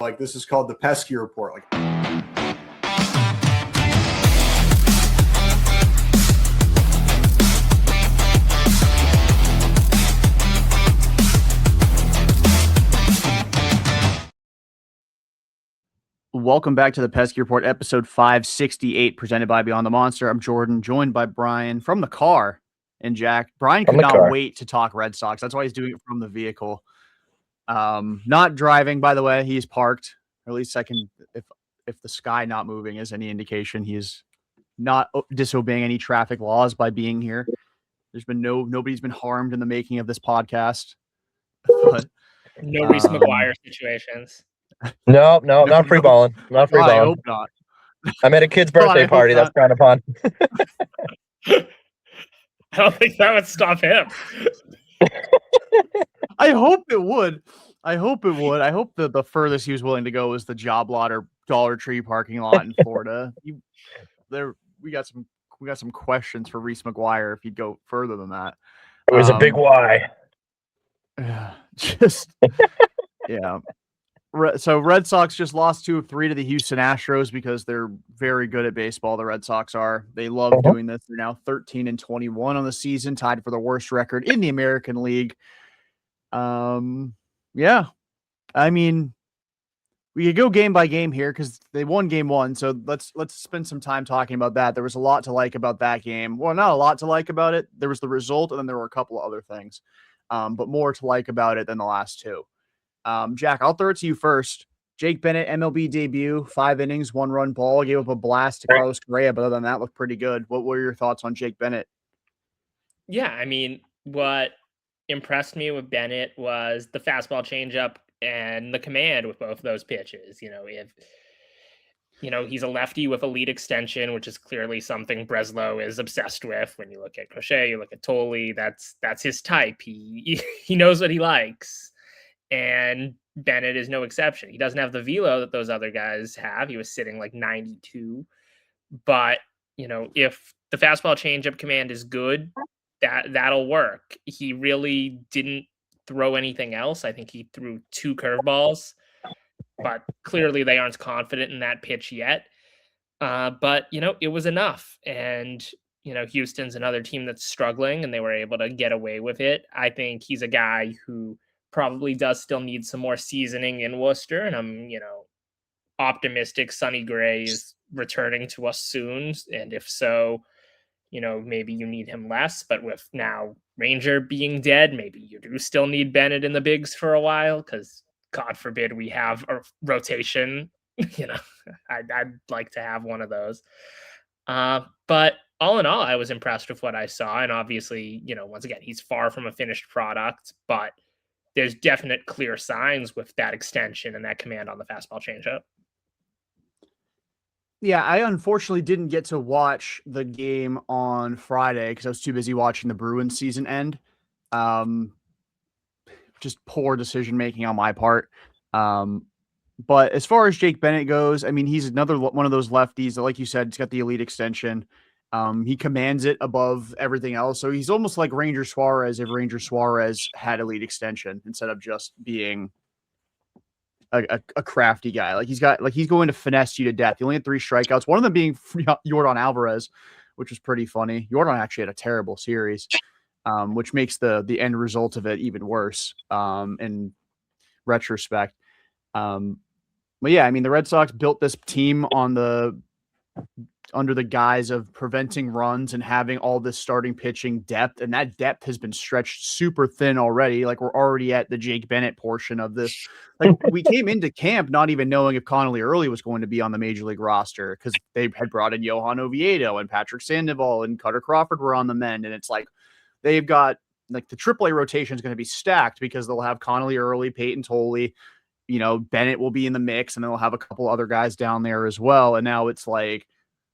Like, this is called the Pesky Report. Like, welcome back to the Pesky Report, episode 568, presented by Beyond the Monster. I'm Jordan, joined by Brian from the car, and Jack. Brian could not wait to talk Red Sox. That's why he's doing it from the vehicle. Not driving, by the way. He's parked. Or at least I can, if the sky not moving is any indication, he's not disobeying any traffic laws by being here. There's been nobody's been harmed in the making of this podcast. But, no Reese McGuire situations. No, not free balling. Not free balling. I hope not. I'm at a kid's birthday party. That's kind of fun. I don't think that would stop him. I hope it would. I hope that the furthest he was willing to go was the Job Lot or Dollar Tree parking lot in Florida. We got some questions for Reese McGuire if he'd go further than that. It was a big why. Yeah. So Red Sox just lost 2 of 3 to the Houston Astros because they're very good at baseball. The Red Sox are. They love doing this. They're now 13-21 on the season, tied for the worst record in the American League. Yeah. I mean, we could go game by game here because they won game 1. So let's spend some time talking about that. There was a lot to like about that game. Well, not a lot to like about it. There was the result, and then there were a couple of other things, but more to like about it than the last 2. Jack, I'll throw it to you first. Jake Bennett, MLB debut, 5 innings, 1-run ball, gave up a blast to Carlos Correa, but other than that, looked pretty good. What were your thoughts on Jake Bennett? Yeah, I mean, what impressed me with Bennett was the fastball changeup and the command with both those pitches. He's a lefty with a lead extension, which is clearly something Breslow is obsessed with. When you look at Crochet, you look at Tolley, that's his type. He knows what he likes. And Bennett is no exception. He doesn't have the velo that those other guys have. He was sitting like 92. But, if the fastball changeup command is good, that'll work. He really didn't throw anything else. I think he threw 2 curveballs, but clearly they aren't confident in that pitch yet. But, it was enough. And, Houston's another team that's struggling, and they were able to get away with it. I think he's a guy who probably does still need some more seasoning in Worcester, and I'm, optimistic Sonny Gray is returning to us soon, and if so, maybe you need him less, but with now Ranger being dead, maybe you do still need Bennett in the bigs for a while, because God forbid we have a rotation. I'd like to have one of those. But all in all, I was impressed with what I saw, and obviously, once again, he's far from a finished product, but there's definite clear signs with that extension and that command on the fastball changeup. Yeah, I unfortunately didn't get to watch the game on Friday because I was too busy watching the Bruins season end. Just poor decision-making on my part. But as far as Jake Bennett goes, I mean, he's another one of those lefties that, like you said, he's got the elite extension. He commands it above everything else. So he's almost like Ranger Suarez if Ranger Suarez had elite extension instead of just being a crafty guy. Like he's going to finesse you to death. He only had 3 strikeouts, one of them being Yordan Alvarez, which was pretty funny. Yordan actually had a terrible series, which makes the end result of it even worse in retrospect. But yeah, I mean, the Red Sox built this team under the guise of preventing runs and having all this starting pitching depth. And that depth has been stretched super thin already. Like, we're already at the Jake Bennett portion of this. Like, we came into camp not even knowing if Connolly Early was going to be on the major league roster because they had brought in Johan Oviedo and Patrick Sandoval and Cutter Crawford were on the mend. And it's like, they've got like the AAA rotation is going to be stacked because they'll have Connolly Early, Peyton Tolley, Bennett will be in the mix, and then they'll have a couple other guys down there as well. And now it's like,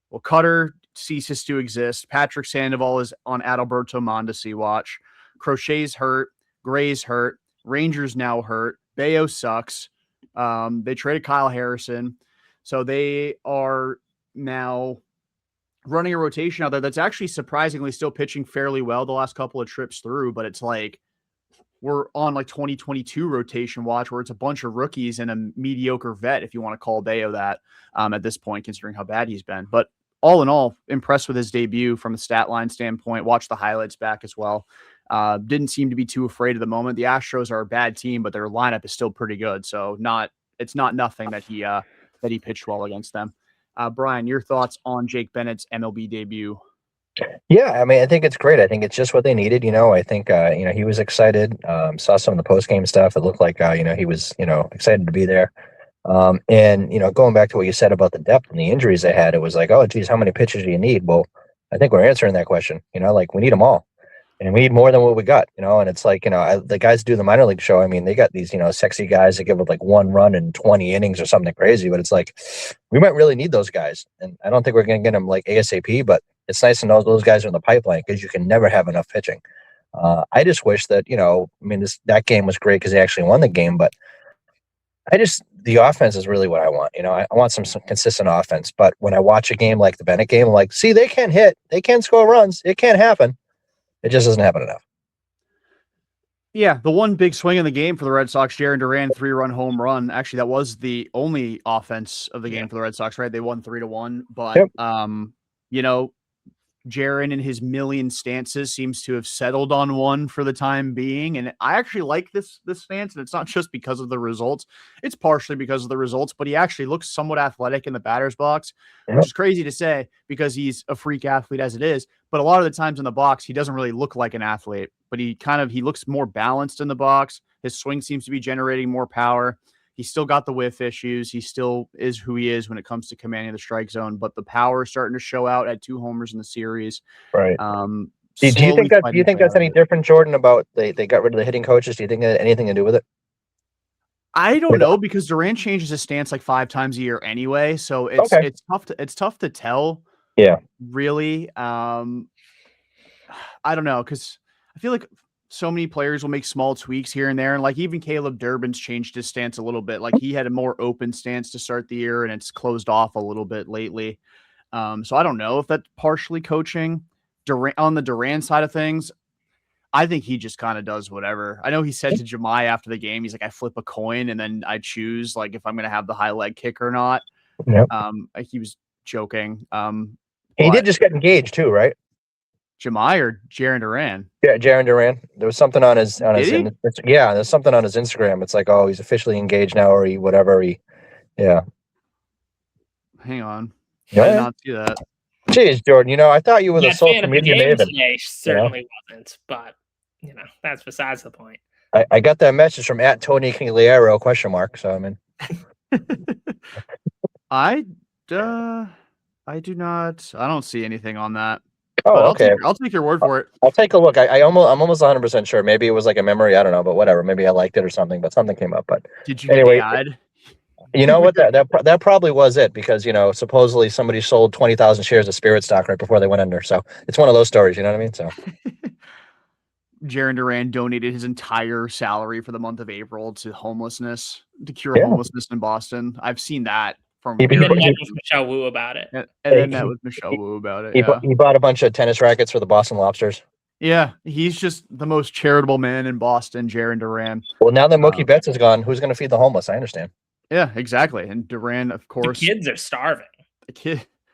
well, Cutter ceases to exist. Patrick Sandoval is on Adalberto Mondesi watch. Crochet's hurt. Gray's hurt. Ranger's now hurt. Bayo sucks. They traded Kyle Harrison. So they are now running a rotation out there that's actually surprisingly still pitching fairly well the last couple of trips through, but it's like we're on like 2022 rotation watch where it's a bunch of rookies and a mediocre vet, if you want to call Bayo that at this point, considering how bad he's been. But all in all, impressed with his debut from a stat line standpoint. Watch the highlights back as well. Didn't seem to be too afraid at the moment. The Astros are a bad team, but their lineup is still pretty good. So it's not nothing that he pitched well against them. Brian, your thoughts on Jake Bennett's MLB debut? Yeah, I mean, I think it's great. I think it's just what they needed. I think he was excited. Saw some of the post game stuff. It looked like he was excited to be there. And going back to what you said about the depth and the injuries they had, it was like, oh geez, how many pitchers do you need? Well, I think we're answering that question. Like we need them all, and we need more than what we got. And it's like the guys do the minor league show. I mean, they got these sexy guys that give up like 1 run in 20 innings or something crazy. But it's like we might really need those guys, and I don't think we're going to get them like ASAP. But it's nice to know those guys are in the pipeline because you can never have enough pitching. I just wish that that game was great because they actually won the game, but the offense is really what I want. I want some consistent offense. But when I watch a game like the Bennett game, I'm like, see, they can hit, they can score runs, it can't happen. It just doesn't happen enough. Yeah, the one big swing in the game for the Red Sox, Jarren Duran 3-run home run. Actually, that was the only offense of the game for the Red Sox, right? They won 3-1. But Jarren in his million stances seems to have settled on one for the time being. And I actually like this stance, and it's not just because of the results. It's partially because of the results, but he actually looks somewhat athletic in the batter's box, which is crazy to say because he's a freak athlete as it is. But a lot of the times in the box, he doesn't really look like an athlete, but he looks more balanced in the box. His swing seems to be generating more power. He's still got the whiff issues. He still is who he is when it comes to commanding the strike zone, but the power is starting to show out at 2 homers in the series. Right. Do you think that's any different, Jordan, about they got rid of the hitting coaches? Do you think that had anything to do with it? I don't know, because Duran changes his stance like 5 times a year anyway. So it's tough to tell. Yeah. Really. I don't know, because I feel like so many players will make small tweaks here and there. And like even Caleb Durbin's changed his stance a little bit. Like he had a more open stance to start the year and it's closed off a little bit lately. So I don't know if that's partially coaching. On the Duran side of things, I think he just kind of does whatever. I know he said to Jemai after the game, he's like, I flip a coin and then I choose like if I'm going to have the high leg kick or not. Yep. He was joking. He did just get engaged too, right? Jemai or Jarren Duran? Yeah, Jarren Duran. There was something on his there's something on his Instagram. It's like, oh, he's officially engaged now, or yeah. Hang on. Yeah. I did not see that. Jeez, Jordan, I thought you were the social media maven. Certainly wasn't, but that's besides the point. I got that message from @Tony Cangliero ? So I mean, I do not. I don't see anything on that. Oh, okay. I'll take your word for it. I'll take a look. I'm almost 100% sure. Maybe it was like a memory. I don't know, but whatever. Maybe I liked it or something. But something came up. But did you anyway? Get the ad? You know what? That probably was it because supposedly somebody sold 20,000 shares of Spirit stock right before they went under. So it's one of those stories. You know what I mean? So Jarren Duran donated his entire salary for the month of April to cure homelessness in Boston. I've seen that. He met with Michelle Wu about it. And then met with Michelle Wu about it. He bought a bunch of tennis rackets for the Boston Lobsters. Yeah, he's just the most charitable man in Boston, Jarren Duran. Well, now that Mookie Betts is gone, who's going to feed the homeless? I understand. Yeah, exactly. And Duran, of course. The kids are starving.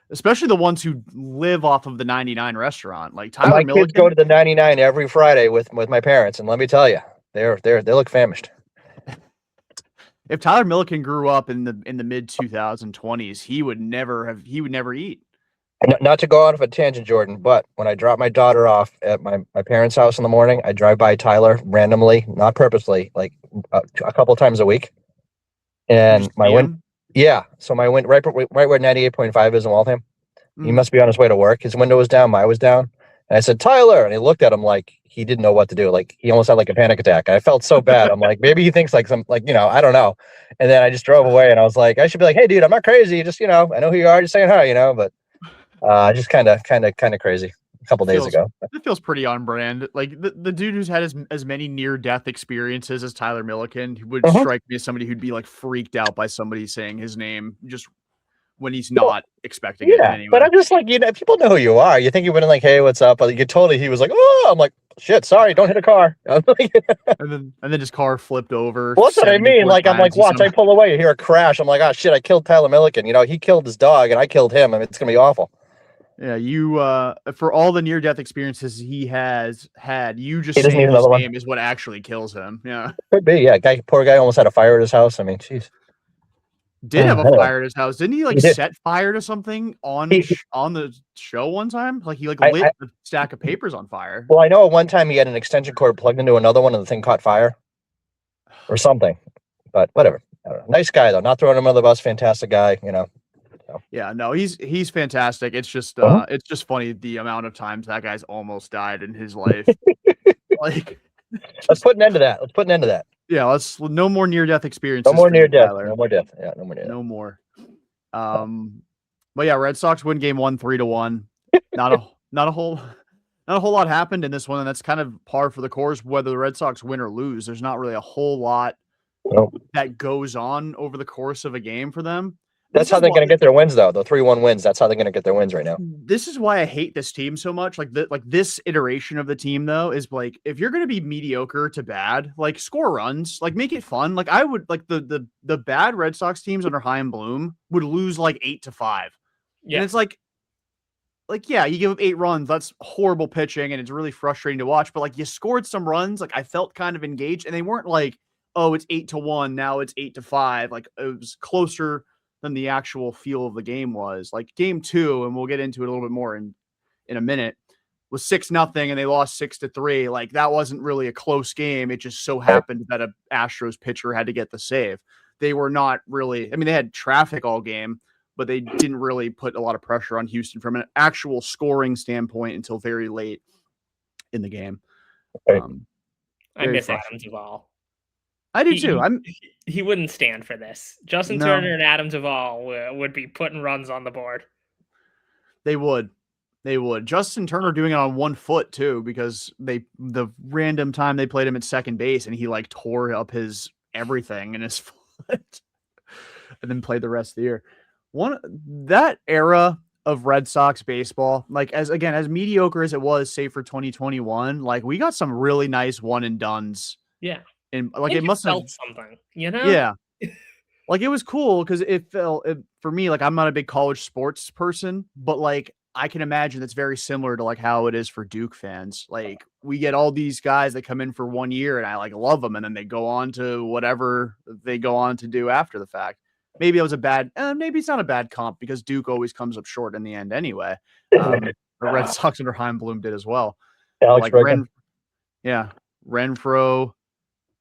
Especially the ones who live off of the 99 restaurant. Like Tyler my Milliken. Kids go to the 99 every Friday with my parents, and let me tell you, they look famished. If Tyler Milliken grew up in the mid 2020s, he would never eat. Not to go out of a tangent, Jordan, but when I drop my daughter off at my parents' house in the morning, I drive by Tyler randomly, not purposely, like a couple times a week. And so my wind right where 98.5 is in Waltham. He must be on his way to work. His window was down, mine was down. And I said, Tyler, and he looked at him like he didn't know what to do. Like he almost had like a panic attack. And I felt so bad. I'm like, maybe he thinks like I don't know. And then I just drove away and I was like, I should be like, hey dude, I'm not crazy. Just, I know who you are, just saying hi, but just kind of crazy a couple days ago. It feels pretty on brand. Like the dude who's had as many near-death experiences as Tyler Milliken would strike me as somebody who'd be like freaked out by somebody saying his name just when he's not expecting it. Anyway. But I'm just like, people know who you are. You think you wouldn't like, hey, what's up? But he was like, oh, I'm like, shit, sorry, don't hit a car. and then his car flipped over. Well, that's what I mean. 74 Like, I'm like, times. watch, I pull away, you hear a crash. I'm like, oh shit, I killed Tyler Milliken. You know, he killed his dog and I killed him. I mean, it's gonna be awful. Yeah, you for all the near-death experiences he has had, you just He doesn't saying need his another one. name is what actually kills him. Yeah. Could be, yeah. Poor guy almost had a fire at his house. I mean, jeez. Did have a Anyway. fire at his house. Didn't he like He did. set fire to something on on the show one time? Like he like I- lit I- a stack of papers on fire. Well, I know at one time he had an extension cord plugged into another one and the thing caught fire or something. But whatever. I don't know. Nice guy though. Not throwing him under the bus. Fantastic guy. You know. Yeah, no, he's fantastic. It's just Uh-huh. it's just funny the amount of times that guy's almost died in his life. Like Let's put an end to that. Let's put an end to that. yeah, let's no more near-death experiences. No more for you, near death. Tyler. No more death. Yeah, no more death. No more. But yeah, Red Sox win game 1 3-1. Not a whole lot happened in this one, and that's kind of par for the course. Whether the Red Sox win or lose, there's not really a whole lot Nope. that goes on over the course of a game for them. That's how they're going to get their wins, though. The 3-1 wins. That's how they're going to get their wins right now. This is why I hate this team so much. Like this iteration of the team, though, is like if you're going to be mediocre to bad, like score runs, like make it fun. Like I would like the bad Red Sox teams under Chaim Bloom would lose like 8-5. Yeah. And it's like yeah, you give up 8 runs. That's horrible pitching, and it's really frustrating to watch. But like you scored some runs, like I felt kind of engaged, and they weren't like, oh, it's 8-1, now it's 8-5. Like it was closer than the actual feel of the game was. Like game 2, and we'll get into it a little bit more in a minute, was 6-0, and they lost 6-3. Like that wasn't really a close game. It just so happened that a Astros pitcher had to get the save. They were not really. I mean, they had traffic all game, but they didn't really put a lot of pressure on Houston from an actual scoring standpoint until very late in the game. I miss Adam Duvall. I do too. He wouldn't stand for this. Justin No. Turner and Adam Duvall would be putting runs on the board. They would. Justin Turner doing it on 1 foot too, because the random time they played him at second base and he like tore up his everything in his foot and then played the rest of the year. That era of Red Sox baseball, like as mediocre as it was, say for 2021, like we got some really nice one and dones. Yeah. And like it must have felt something, you know? Yeah. Like it was cool because it felt for me, like I'm not a big college sports person, but like I can imagine that's very similar to like how it is for Duke fans. Like we get all these guys that come in for 1 year and I like love them, and then they go on to whatever they go on to do after the fact. Maybe it was maybe it's not a bad comp because Duke always comes up short in the end anyway. The Red Sox under Chaim Bloom did as well. Alex Like Renfroe,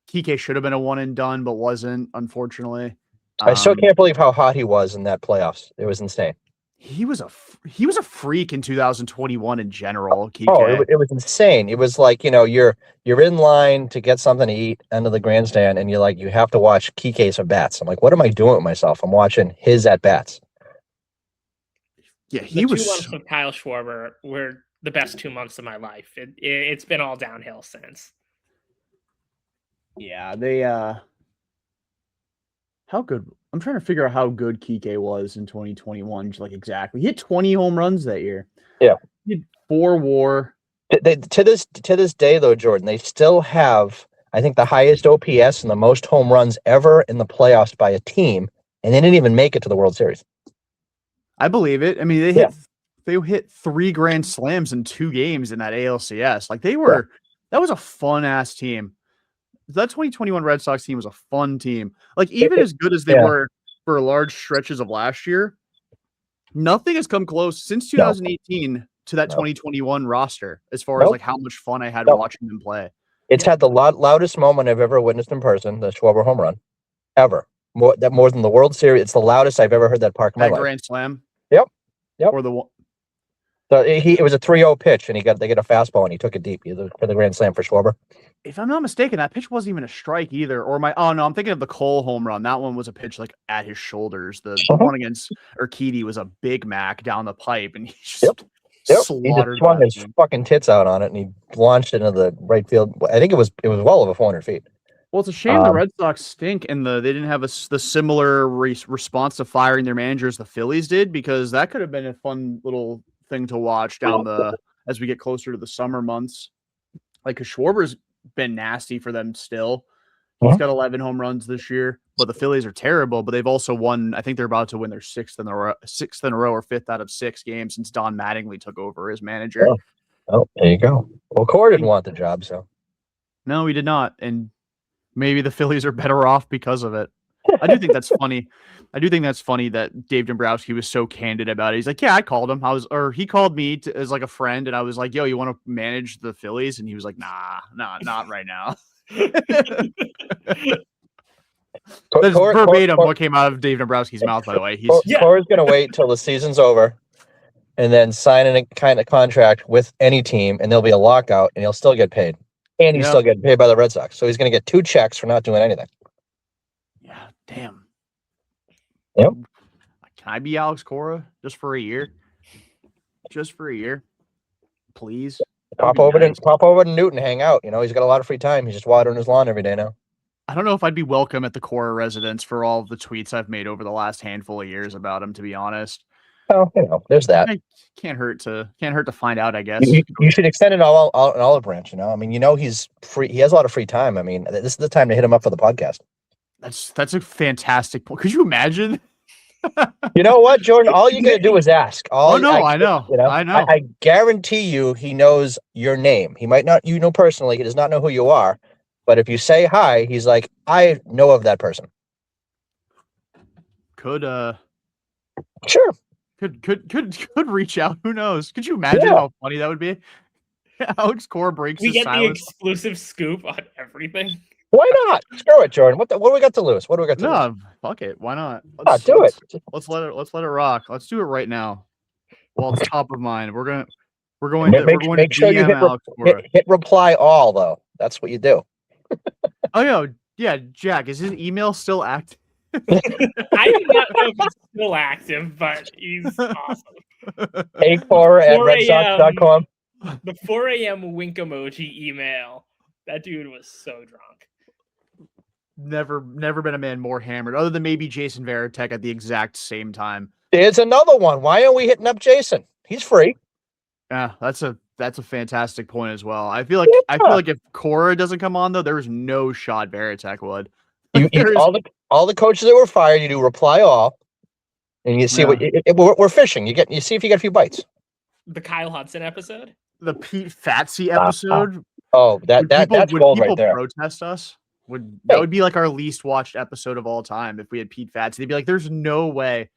Kike should have been a one and done, but wasn't, unfortunately. I still can't believe how hot he was in that playoffs. It was insane. He was a freak in 2021 in general. Kike. Oh, it was insane. It was like, you know, you're in line to get something to eat under the grandstand, and you have to watch Kike's at bats. I'm like, what am I doing with myself? I'm watching his at bats. Yeah, the 2 months of Kyle Schwarber were the best 2 months of my life. It's been all downhill since. Yeah, they how good? I'm trying to figure out how good Kike was in 2021. Like exactly, he hit 20 home runs that year. Yeah, he had 4 WAR. To this day, though, Jordan, they still have, I think, the highest OPS and the most home runs ever in the playoffs by a team, and they didn't even make it to the World Series. I believe it. I mean, they hit 3 grand slams in 2 games in that ALCS. Like that was a fun ass team. That 2021 Red Sox team was a fun team. Like even as good as they were for large stretches of last year, nothing has come close since 2018 to that 2021 roster as far as like how much fun I had watching them play. It's had the loudest moment I've ever witnessed in person, the Schwarber home run, ever. More than the World Series. It's the loudest I've ever heard that park in my life. Grand slam. Yep. Or the one. So it was a 3-0 pitch, and they get a fastball, and he took it deep for the grand slam for Schwarber. If I'm not mistaken, that pitch wasn't even a strike either. I'm thinking of the Cole home run. That one was a pitch like at his shoulders. The one against Urquidy was a Big Mac down the pipe, and he just slaughtered. He just swung his fucking tits out on it, and he launched into the right field. I think it was well over 400 feet. Well, it's a shame the Red Sox stink, and they didn't have the similar response to firing their manager as the Phillies did, because that could have been a fun little thing to watch as we get closer to the summer months. Like, 'cause Schwarber's been nasty for them still. He's got 11 home runs this year, but the Phillies are terrible. But they've also won. I think they're about to win their sixth in a row, or fifth out of 6 games since Don Mattingly took over as manager. Oh, there you go. Well, Cora didn't want the job, so No, he did not, and maybe the Phillies are better off because of it. I do think that's funny. I do think that's funny that Dave Dombrowski was so candid about it. He's like, "Yeah, I called him. He called me as like a friend, and I was like, yo, you want to manage the Phillies?' And he was like, nah, not right now." That's verbatim what came out of Dave Dombrowski's mouth, by the way. Cora's going to wait till the season's over and then sign a kind of contract with any team, and there'll be a lockout, and he'll still get paid. And he's still getting paid by the Red Sox. So he's going to get 2 checks for not doing anything. Yeah, damn. Yep. Can I be Alex Cora just for a year? Just for a year, please. Pop over to Newton, hang out. He's got a lot of free time. He's just watering his lawn every day now. I don't know if I'd be welcome at the Cora residence for all of the tweets I've made over the last handful of years about him, to be honest. Well, there's that. Can't hurt to find out, I guess. You should extend it all an olive branch. He's free. He has a lot of free time. I mean, this is the time to hit him up for the podcast. That's a fantastic point. Could you imagine? You know what, Jordan? All you gotta do is ask. I know. I know. I guarantee you, he knows your name. He might not, personally. He does not know who you are. But if you say hi, he's like, I know of that person. Sure. Could reach out. Who knows? Could you imagine how funny that would be? Alex Cora breaks his silence. We get the exclusive scoop on everything. Why not? Screw it, Jordan. What do we got to lose? What do we got to lose? Fuck it. Why not? Do it. Let's let it rock. Let's do it right now. While it's top of mind. We're going make to sure you hit reply all, though. That's what you do. Oh no, yeah, Jack, is his email still active? I do not know if it's still active, but he's awesome. Cora@redsox.com. The 4 a.m. wink emoji email. That dude was so drunk. Never been a man more hammered, other than maybe Jason Varitek at the exact same time. There's another one. Why aren't we hitting up Jason? He's free. Yeah, that's a fantastic point as well. I feel like if Cora doesn't come on, though, there's no shot Varitek would. All the coaches that were fired, you do reply all, and you see we're fishing. You see if you get a few bites. The Kyle Hudson episode, the Pete Fatsy episode. That's gold right there. Protest us. That would be like our least watched episode of all time if we had Pete Fatsy. They'd be like, "There's no way."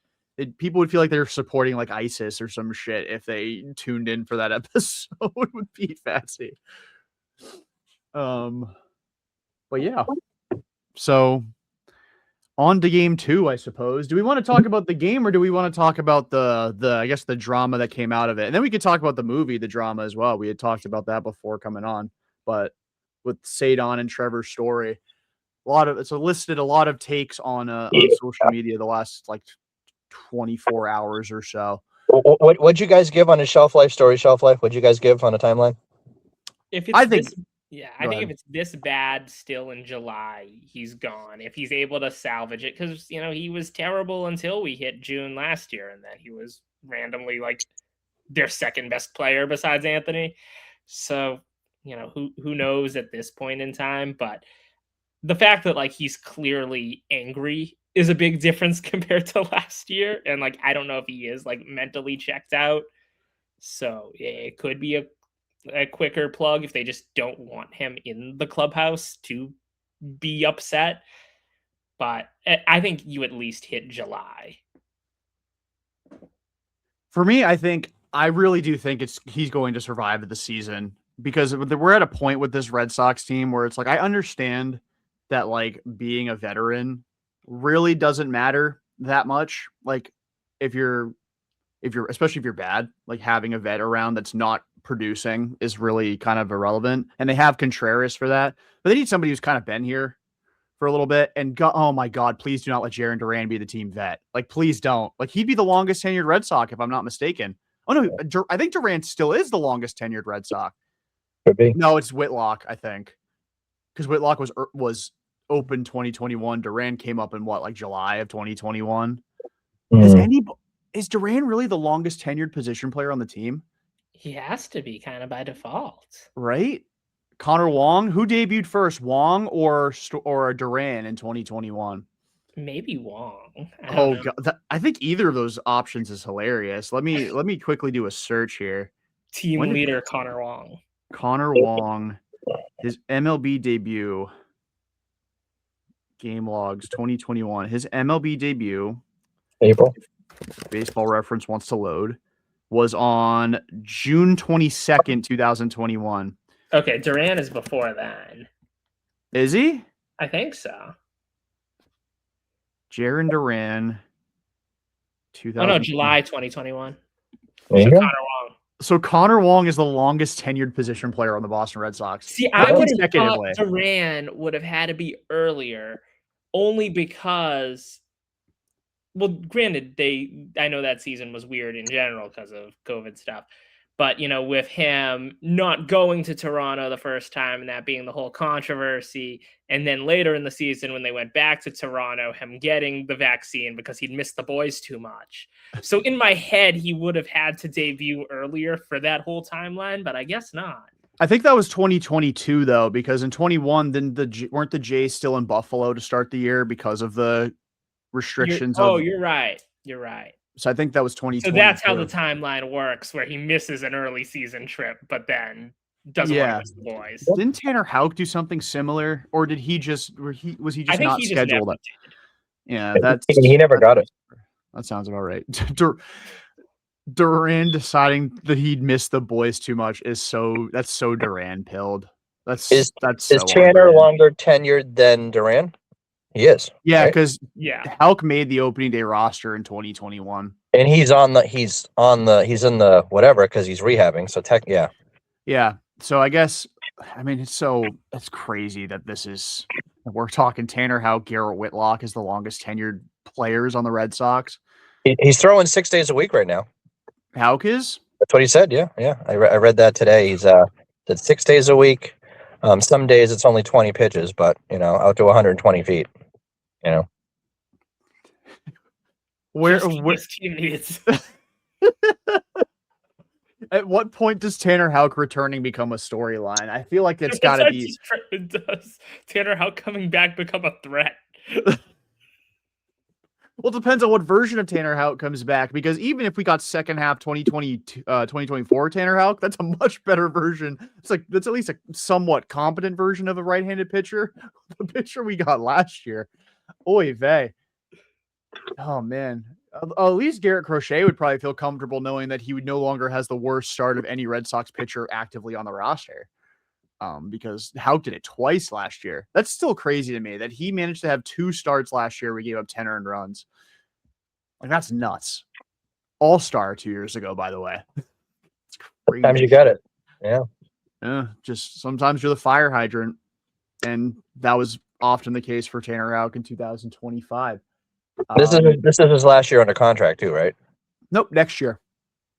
People would feel like they're supporting like ISIS or some shit if they tuned in for that episode with Pete Fatsy. But yeah. So on to game 2, I suppose. Do we want to talk about the game, or do we want to talk about the drama that came out of it? And then we could talk about the movie, the drama as well. We had talked about that before coming on, but with Ceddanne and Trevor Story, it's listed a lot of takes on social media the last 24 hours or so. What'd you guys give on his shelf life? What'd you guys give on a timeline? I think if it's this bad still in July, he's gone. If he's able to salvage it, because he was terrible until we hit June last year, and then he was randomly their second best player besides Anthony. So who knows at this point in time, but the fact that he's clearly angry is a big difference compared to last year. And I don't know if he is mentally checked out. So it could be a quicker plug if they just don't want him in the clubhouse to be upset. But I think you at least hit July. For me, I really do think he's going to survive the season, because we're at a point with this Red Sox team where it's I understand that being a veteran really doesn't matter that much. If you're especially if you're bad, having a vet around that's not producing is really kind of irrelevant. And they have Contreras for that, but they need somebody who's kind of been here for a little bit. And oh my God, please do not let Jarren Duran be the team vet. Please don't. He'd be the longest tenured Red Sox if I'm not mistaken. Oh no, I think Duran still is the longest tenured Red Sox. Could be. No, it's Whitlock, I think, because Whitlock was open 2021. Duran came up in July of 2021. Is Duran really the longest tenured position player on the team? He has to be kind of by default, right? Connor Wong, who debuted first, Wong or Duran in 2021? Maybe Wong. I don't Oh know. god, I think either of those options is hilarious. Let me quickly do a search here. Team When did leader Connor Wong. Connor Wong, his MLB debut, game logs 2021. His MLB debut, April. Baseball Reference wants to load, was on June 22nd, 2021. Okay, Duran is before then. Is he? I think so. Jaron Duran, Oh no, 2000. July 2021. There So you go. Connor Wong. So Connor Wong is the longest tenured position player on the Boston Red Sox. See, I would have thought Consecutively. Duran would have had to be earlier, only because, well, granted, I know that season was weird in general because of COVID stuff, but with him not going to Toronto the first time and that being the whole controversy, and then later in the season when they went back to Toronto, him getting the vaccine because he'd missed the boys too much. So in my head, he would have had to debut earlier for that whole timeline, but I guess not. I think that was 2022 though, because in 21, then weren't the Jays still in Buffalo to start the year because of the restrictions? You're right. You're right. So I think that was 2022. So that's how the timeline works, where he misses an early season trip, but then doesn't want to miss the boys. Didn't Tanner Houck do something similar, or did he just? Was he just not scheduled? Yeah, he never got it. That sounds about right. Duran deciding that he'd missed the boys too much is so Duran pilled. Is Tanner longer tenured than Duran? He is. Yeah, because right? Houck made the opening day roster in 2021, and he's in the whatever because he's rehabbing. So yeah. So I guess it's crazy that we're talking Tanner Houck, Garrett Whitlock is the longest tenured players on the Red Sox. He's throwing 6 days a week right now. Houck is? That's what he said. Yeah. I read that today. He's said 6 days a week. Some days it's only 20 pitches, but out to 120 feet. Where At what point does Tanner Houck returning become a storyline? I feel like it's got to be. Does Tanner Houck coming back become a threat? Well, it depends on what version of Tanner Houck comes back, because even if we got second half 2024 Tanner Houck, that's a much better version. That's at least a somewhat competent version of a right-handed pitcher. The pitcher we got last year. Oy vey. Oh, man. At least Garrett Crochet would probably feel comfortable knowing that he would no longer has the worst start of any Red Sox pitcher actively on the roster. Because Houck did it twice last year. That's still crazy to me that he managed to have 2 starts last year. We gave up 10 earned runs. That's nuts. All-star 2 years ago, by the way. It's crazy. Sometimes you got it. Yeah. Just sometimes you're the fire hydrant. And that was often the case for Tanner Houck in 2025. This is his last year under contract too, right? Nope, next year.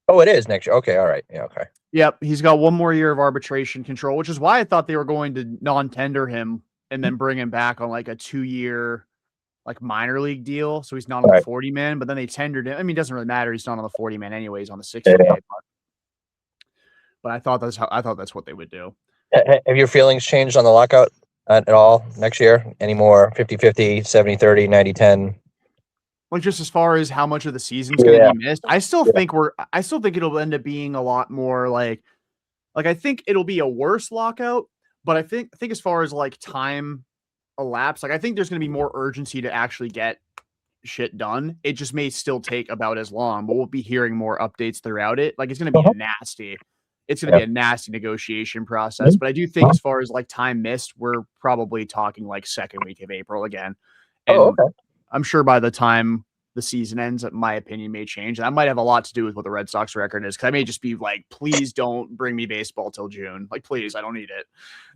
Oh, it is next year. Okay, all right. Yeah, okay. Yep, he's got 1 more year of arbitration control, which is why I thought they were going to non-tender him and then bring him back on like a 2-year minor league deal, so he's not on the 40-man. But then they tendered him. I mean, it doesn't really matter. He's not on the 40-man anyways, on the 60-day. But I thought that's what they would do. Have your feelings changed on the lockout at all next year? Any more 50-50, 70-30, 90-10? Like, just as far as how much of the season's going to be missed, I still think it'll end up being a lot more like I think it'll be a worse lockout, but I think as far as time elapsed, I think there's going to be more urgency to actually get shit done. It just may still take about as long, but we'll be hearing more updates throughout it. It's going to be nasty. It's going to be a nasty negotiation process, but I do think as far as time missed, we're probably talking second week of April again. And I'm sure by the time the season ends, my opinion may change. And that might have a lot to do with what the Red Sox record is. Because I may just be please don't bring me baseball till June. Please, I don't need it.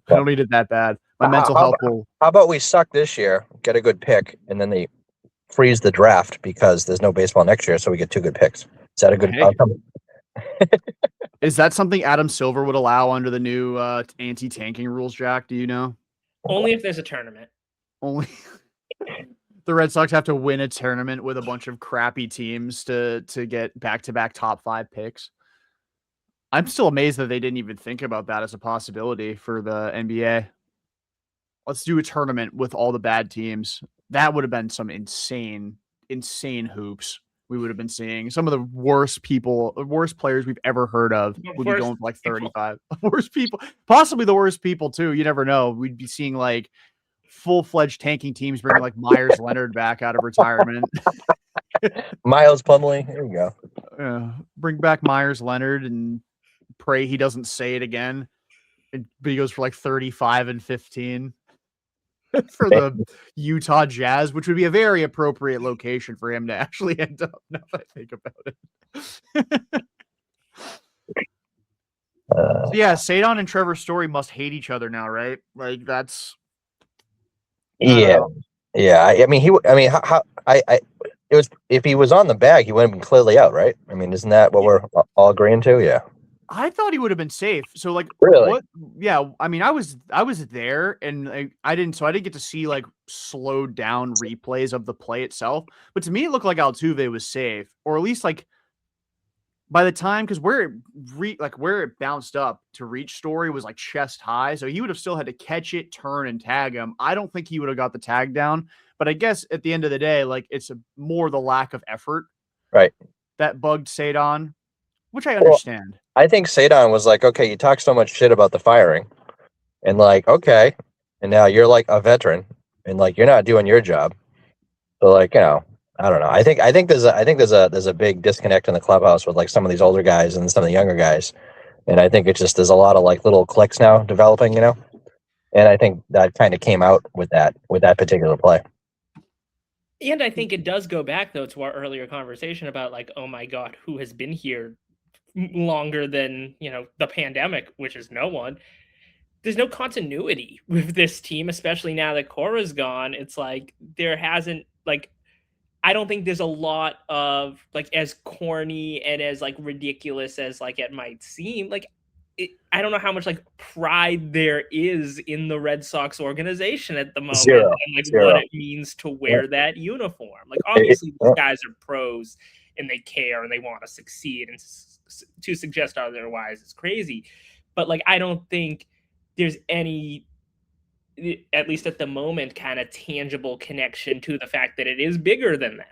I don't need it that bad. My mental health will. How about we suck this year, get a good pick, and then they freeze the draft because there's no baseball next year, so we get 2 good picks. Is that a good outcome? Is that something Adam Silver would allow under the new anti-tanking rules, Jack? Do you know? Only if there's a tournament. Only. The Red Sox have to win a tournament with a bunch of crappy teams to get back-to-back top 5 picks. I'm still amazed that they didn't even think about that as a possibility for the NBA. Let's do a tournament with all the bad teams. That would have been some insane hoops. We would have been seeing some of the worst players we've ever heard of would be going for like 35. Worst people, possibly the worst people too. You never know. We'd be seeing like full-fledged tanking teams bringing like Myers Leonard back out of retirement. Miles Plumlee. There you go. Bring back Myers Leonard and pray he doesn't say it again. But he goes for like 35 and 15 for the Utah Jazz, which would be a very appropriate location for him to actually end up. Now that I think about it. So yeah, Ceddanne and Trevor Story must hate each other now, right? Like that's. Yeah. I mean, it was, if he was on the bag, he would have been clearly out, right? I mean, isn't that what we're all agreeing to? Yeah. I thought he would have been safe. So like, really? What? Yeah. I mean, I was there, and I didn't get to see like slowed down replays of the play itself. But to me, it looked like Altuve was safe, or at least like by the time, because where it bounced up to reach Story was like chest high, so he would have still had to catch it, turn, and tag him. I don't think he would have got the tag down. But I guess at the end of the day, like it's more the lack of effort, right, that bugged Ceddanne, which I understand. Well, I think Ceddanne was like, okay, you talk so much shit about the firing, and like, okay, and now you're like a veteran, and like you're not doing your job. So like, I don't know. I think there's a big disconnect in the clubhouse with like some of these older guys and some of the younger guys, and I think it's just there's a lot of like little cliques now developing, and I think that kind of came out with that particular play. And I think it does go back, though, to our earlier conversation about like, oh my God, who has been here longer than, the pandemic, which is no one. There's no continuity with this team, especially now that Cora's gone. It's like there hasn't, like, I don't think there's a lot of, like, as corny and as, like, ridiculous as, like, it might seem. Like, I don't know how much, like, pride there is in the Red Sox organization at the moment. Zero. And, like, what it means to wear that uniform. Like, obviously, these guys are pros and they care and they want to succeed. And to suggest otherwise is crazy. But, like, I don't think there's any, at least at the moment, kind of tangible connection to the fact that it is bigger than them.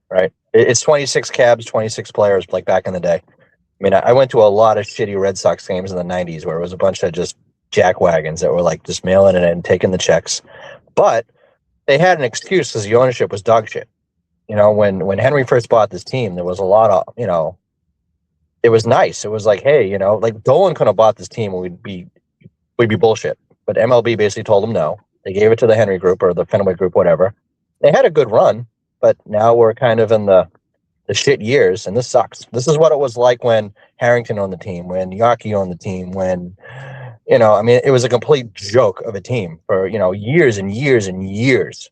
Right. It's 26 cabs, 26 players, like back in the day. I mean, I went to a lot of shitty Red Sox games in the 90s where it was a bunch of just jack wagons that were like just mailing it in and taking the checks. But they had an excuse because the ownership was dog shit. When Henry first bought this team, there was a lot of, it was nice. It was like, hey, like Dolan couldn't have bought this team and we'd be bullshit. But MLB basically told them no. They gave it to the Henry Group or the Fenway Group, whatever. They had a good run, but now we're kind of in the shit years, and this sucks. This is what it was like when Harrington owned the team, when Yaki owned the team, when, it was a complete joke of a team for, years and years and years.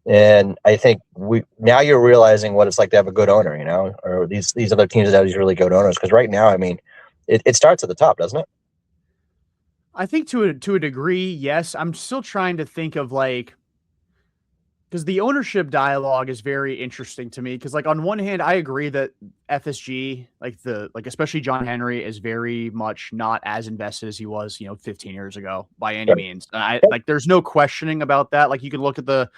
And I think now you're realizing what it's like to have a good owner, or these other teams that have these really good owners. Because right now, I mean, it starts at the top, doesn't it? I think to a degree, yes. I'm still trying to think of like, because the ownership dialogue is very interesting to me. Because like on one hand, I agree that FSG, especially John Henry, is very much not as invested as he was, 15 years ago by any means. And there's no questioning about that. Like you can look at the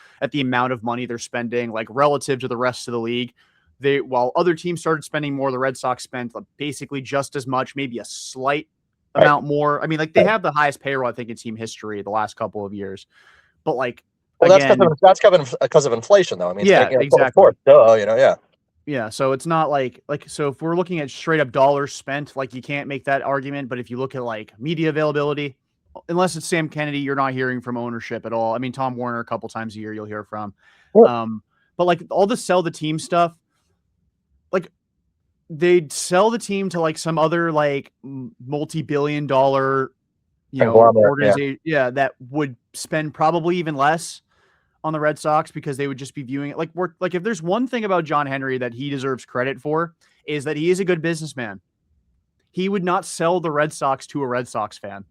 amount of money they're spending, like relative to the rest of the league. While other teams started spending more, the Red Sox spent basically just as much, maybe a slight amount more. I mean, like they have the highest payroll, I think, in team history the last couple of years. But like, well, that's because of inflation, though. I mean, exactly. Yeah. So it's not like so if we're looking at straight up dollars spent, like you can't make that argument. But if you look at like media availability, unless it's Sam Kennedy, you're not hearing from ownership at all. I mean, Tom Warner a couple times a year you'll hear from. But like all the sell the team stuff, like they'd sell the team to like some other like multi-billion-dollar, organization, that would spend probably even less on the Red Sox because they would just be viewing it like if there's one thing about John Henry that he deserves credit for is that he is a good businessman. He would not sell the Red Sox to a Red Sox fan.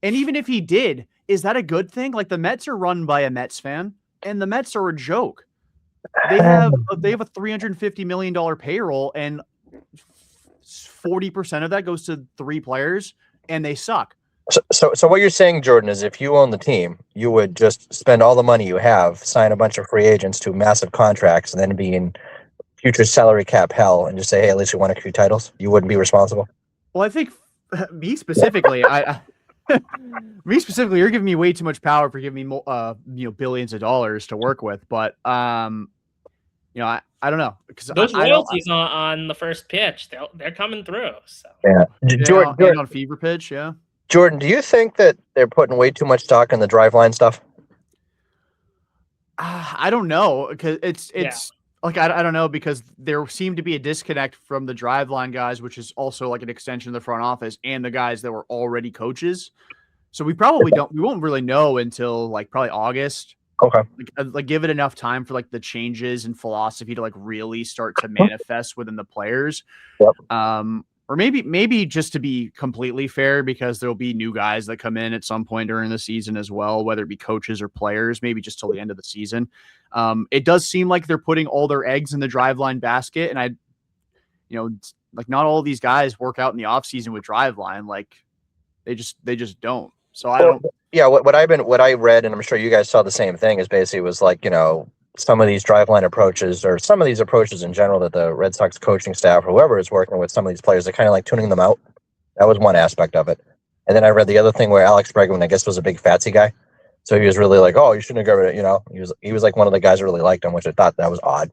And even if he did, is that a good thing? Like the Mets are run by a Mets fan and the Mets are a joke. They have a $350 million payroll and 40% of that goes to 3 players, and they suck. So what you're saying, Jordan, is if you own the team, you would just spend all the money you have, sign a bunch of free agents to massive contracts, and then be in future salary cap hell, and just say, "Hey, at least we won a few titles." You wouldn't be responsible. Well, I think me specifically, me specifically, you're giving me way too much power for giving me billions of dollars to work with. But I don't know, because those royalties on the first pitch, they're coming through. So yeah, Jordan on fever pitch, yeah. Jordan, do you think that they're putting way too much stock in the driveline stuff? I don't know, because it's like I don't know, because there seemed to be a disconnect from the driveline guys, which is also like an extension of the front office, and the guys that were already coaches. So we won't really know until like probably August. Okay. Like give it enough time for like the changes in philosophy to like really start to manifest within the players. Yep. Or maybe just to be completely fair, because there'll be new guys that come in at some point during the season as well, whether it be coaches or players, maybe just till the end of the season. It does seem like they're putting all their eggs in the driveline basket. And like not all of these guys work out in the off season with driveline. Like they just don't. So I don't. Yeah. What I read, and I'm sure you guys saw the same thing, is basically was like, some of these driveline approaches, or some of these approaches in general, that the Red Sox coaching staff or whoever is working with some of these players, they're kind of like tuning them out. That was one aspect of it. And then I read the other thing where Alex Bregman, I guess, was a big fatsy guy. So he was really like, "Oh, you shouldn't have got rid of," he was like one of the guys who really liked him, which I thought that was odd.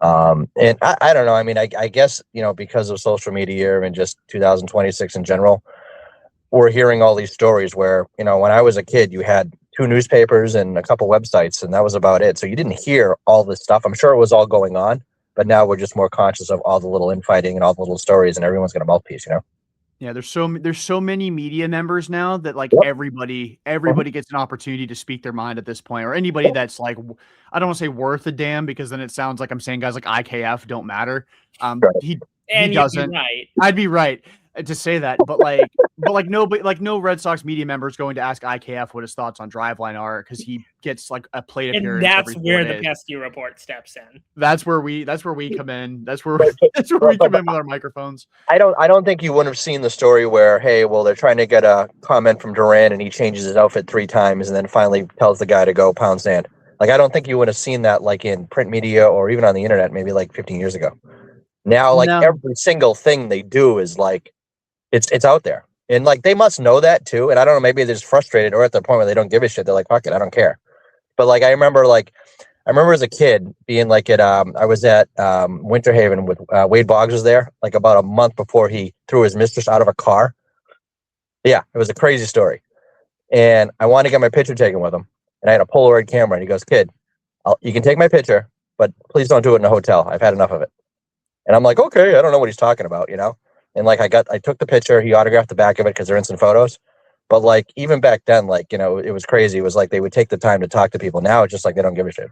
And I don't know. I mean, I guess, because of social media and just 2026 in general, we're hearing all these stories where, when I was a kid, you had 2 newspapers and a couple websites, and that was about it. So you didn't hear all this stuff. I'm sure it was all going on, but now we're just more conscious of all the little infighting and all the little stories, and everyone's got a mouthpiece, Yeah, there's so many media members now that like everybody gets an opportunity to speak their mind at this point, or anybody that's like, I don't want to say worth a damn, because then it sounds like I'm saying guys like IKF don't matter. He doesn't. Right. I'd be right to say that, but no Red Sox media member is going to ask IKF what his thoughts on driveline are, because he gets like a plate appearance. And that's every where 4 the days. pesky report steps in. That's where we come in. That's where we come in with our microphones. I don't think you would have seen the story where, hey, well, they're trying to get a comment from Duran and he changes his outfit 3 times and then finally tells the guy to go pound sand. Like, I don't think you would have seen that like in print media or even on the internet maybe like 15 years ago. Now, like every single thing they do is like, it's out there. And like, they must know that too. And I don't know, maybe they're just frustrated, or at the point where they don't give a shit. They're like, fuck it, I don't care. But like, I remember as a kid being like I was at Winter Haven with Wade Boggs was there like about a month before he threw his mistress out of a car. Yeah, it was a crazy story. And I wanted to get my picture taken with him. And I had a Polaroid camera, and he goes, "Kid, you can take my picture, but please don't do it in a hotel. I've had enough of it." And I'm like, okay, I don't know what he's talking about, And like, I took the picture, he autographed the back of it because they're instant photos. But like, even back then, like, it was crazy. It was like they would take the time to talk to people. Now it's just like they don't give a shit.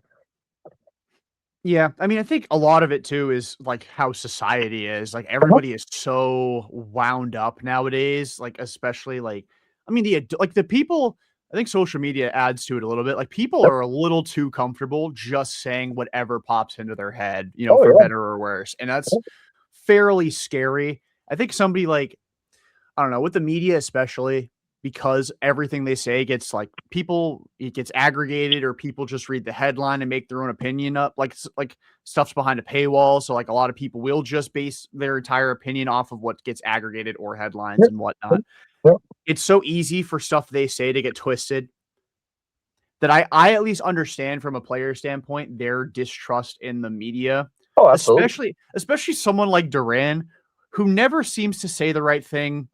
Yeah, I mean, I think a lot of it too is like how society is. Like everybody is so wound up nowadays. Like especially like, I mean, the people. I think social media adds to it a little bit. Like people are a little too comfortable just saying whatever pops into their head, for better or worse, and that's fairly scary. I think somebody like, I don't know, with the media especially, because everything they say gets like it gets aggregated, or people just read the headline and make their own opinion up. Like stuff's behind a paywall. So like a lot of people will just base their entire opinion off of what gets aggregated or headlines and whatnot. It's so easy for stuff they say to get twisted that I at least understand from a player standpoint, their distrust in the media. Oh, absolutely. Especially someone like Duran, who never seems to say the right thing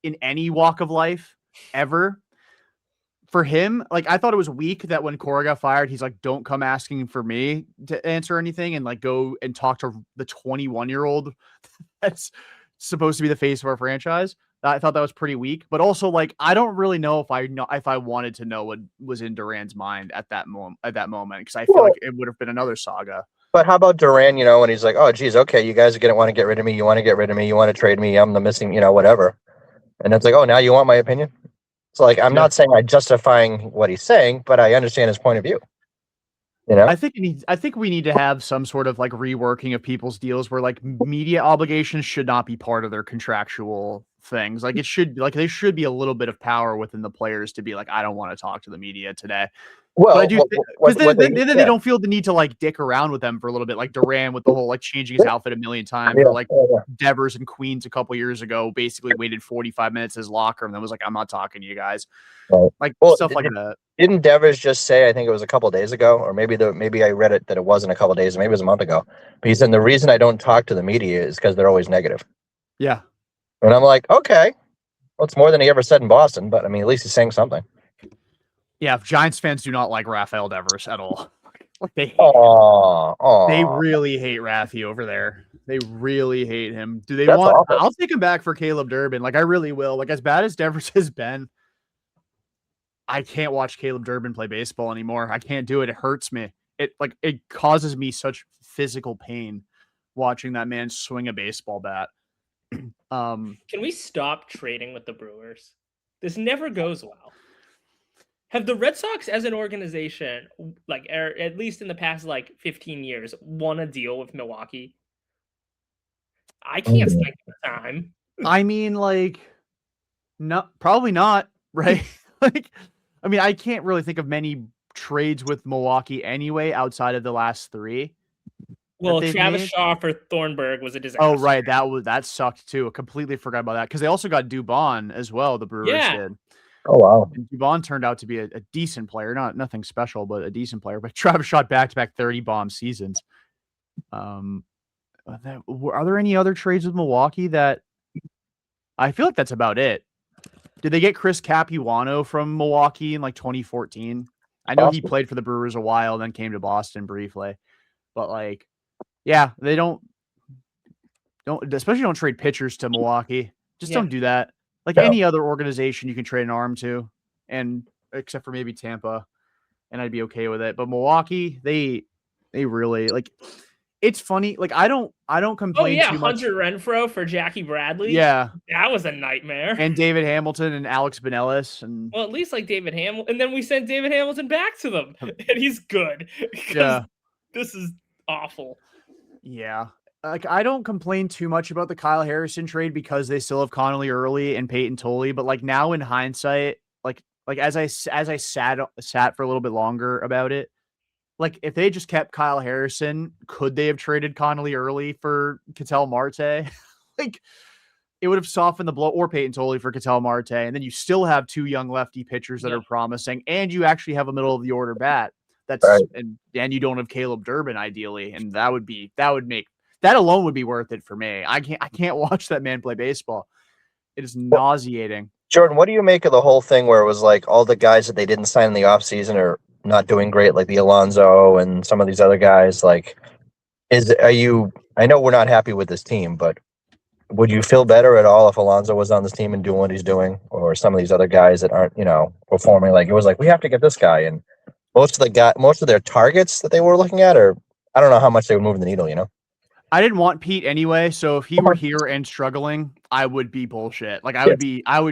in any walk of life ever. For him, like, I thought it was weak that when Cora got fired, he's like, "Don't come asking for me to answer anything," and like go and talk to the 21-year-old that's supposed to be the face of our franchise. I thought that was pretty weak, but also like, I don't really know if I wanted to know what was in Duran's mind at that moment, because I feel like it would have been another saga. But how about Duran, when he's like, "Oh, geez, okay, you guys are going to want to get rid of me. You want to get rid of me. You want to trade me. I'm the missing, whatever." And it's like, "Oh, now you want my opinion?" So like, I'm not saying I'm justifying what he's saying, but I understand his point of view. You know, I think we need to have some sort of like reworking of people's deals where like media obligations should not be part of their contractual things. Like it should like there should be a little bit of power within the players to be like, I don't want to talk to the media today. But I well, do because what then they, they don't feel the need to like dick around with them for a little bit, like Duran with the whole like changing his outfit a million times, or like Devers and Queens a couple years ago basically waited 45 minutes in his locker and then was like, I'm not talking to you guys. Right. Like Well, stuff like that. Didn't Devers just say? I think it was a couple days ago, or maybe I read it that it wasn't a couple days, maybe it was a month ago. But he said the reason I don't talk to the media is because they're always negative. Yeah. And I'm like, okay, well, it's more than he ever said in Boston, but I mean, at least he's saying something. Yeah, Giants fans do not like Rafael Devers at all. Like they hate him. They really hate Raffy over there. They really hate him. Do they That's want? awful. I'll take him back for Caleb Durbin. Like I really will. Like as bad as Devers has been, I can't watch Caleb Durbin play baseball anymore. I can't do it. It hurts me. It causes me such physical pain watching that man swing a baseball bat. Can we stop trading with the Brewers? This never goes well. Have the Red Sox as an organization, like at least in the past like 15 years, won a deal with Milwaukee? I can't think of the time. I mean, like, no, probably not, right? Like, I mean, I can't really think of many trades with Milwaukee anyway outside of the last three. Well, Travis Shaw for Thornburg was a disaster. Oh, right. That sucked too. I completely forgot about that because they also got Dubon as well. The Brewers did. Oh wow! And Dubon turned out to be a decent player, nothing special, but a decent player. But Travis shot back-to-back 30 bomb seasons. Are there any other trades with Milwaukee that I feel like that's about it? Did they get Chris Capuano from Milwaukee in like 2014? I know he played for the Brewers a while, then came to Boston briefly, but like, yeah, they don't especially don't trade pitchers to Milwaukee. Just don't do that. Like any other organization, you can trade an arm to, and except for maybe Tampa, and I'd be okay with it. But Milwaukee, they really like. It's funny. Like I don't complain too much. Hunter Renfroe for Jackie Bradley. Yeah, that was a nightmare. And David Hamilton and Alex Benelis, and well, at least like David Hamilton, and then we sent David Hamilton back to them, and he's good. Yeah, this is awful. Yeah. Like I don't complain too much about the Kyle Harrison trade because they still have Connolly Early and Peyton Tolley, but like now in hindsight, like as I sat for a little bit longer about it, like if they just kept Kyle Harrison, could they have traded Connolly Early for Ketel Marte? Like it would have softened the blow, or Peyton Tolley for Ketel Marte, and then you still have two young lefty pitchers that are promising, and you actually have a middle of the order bat. That's right. and you don't have Caleb Durbin ideally, and that alone would be worth it for me. I can't watch that man play baseball. It is nauseating. Jordan, what do you make of the whole thing where it was like all the guys that they didn't sign in the offseason are not doing great, like the Alonso and some of these other guys? Like, I know we're not happy with this team, but would you feel better at all if Alonso was on this team and doing what he's doing, or some of these other guys that aren't, performing? Like it was like, we have to get this guy, and most of their targets that they were looking at, or I don't know how much they would move the needle, I didn't want Pete anyway, so if he were here and struggling, I would be bullshit. Like I would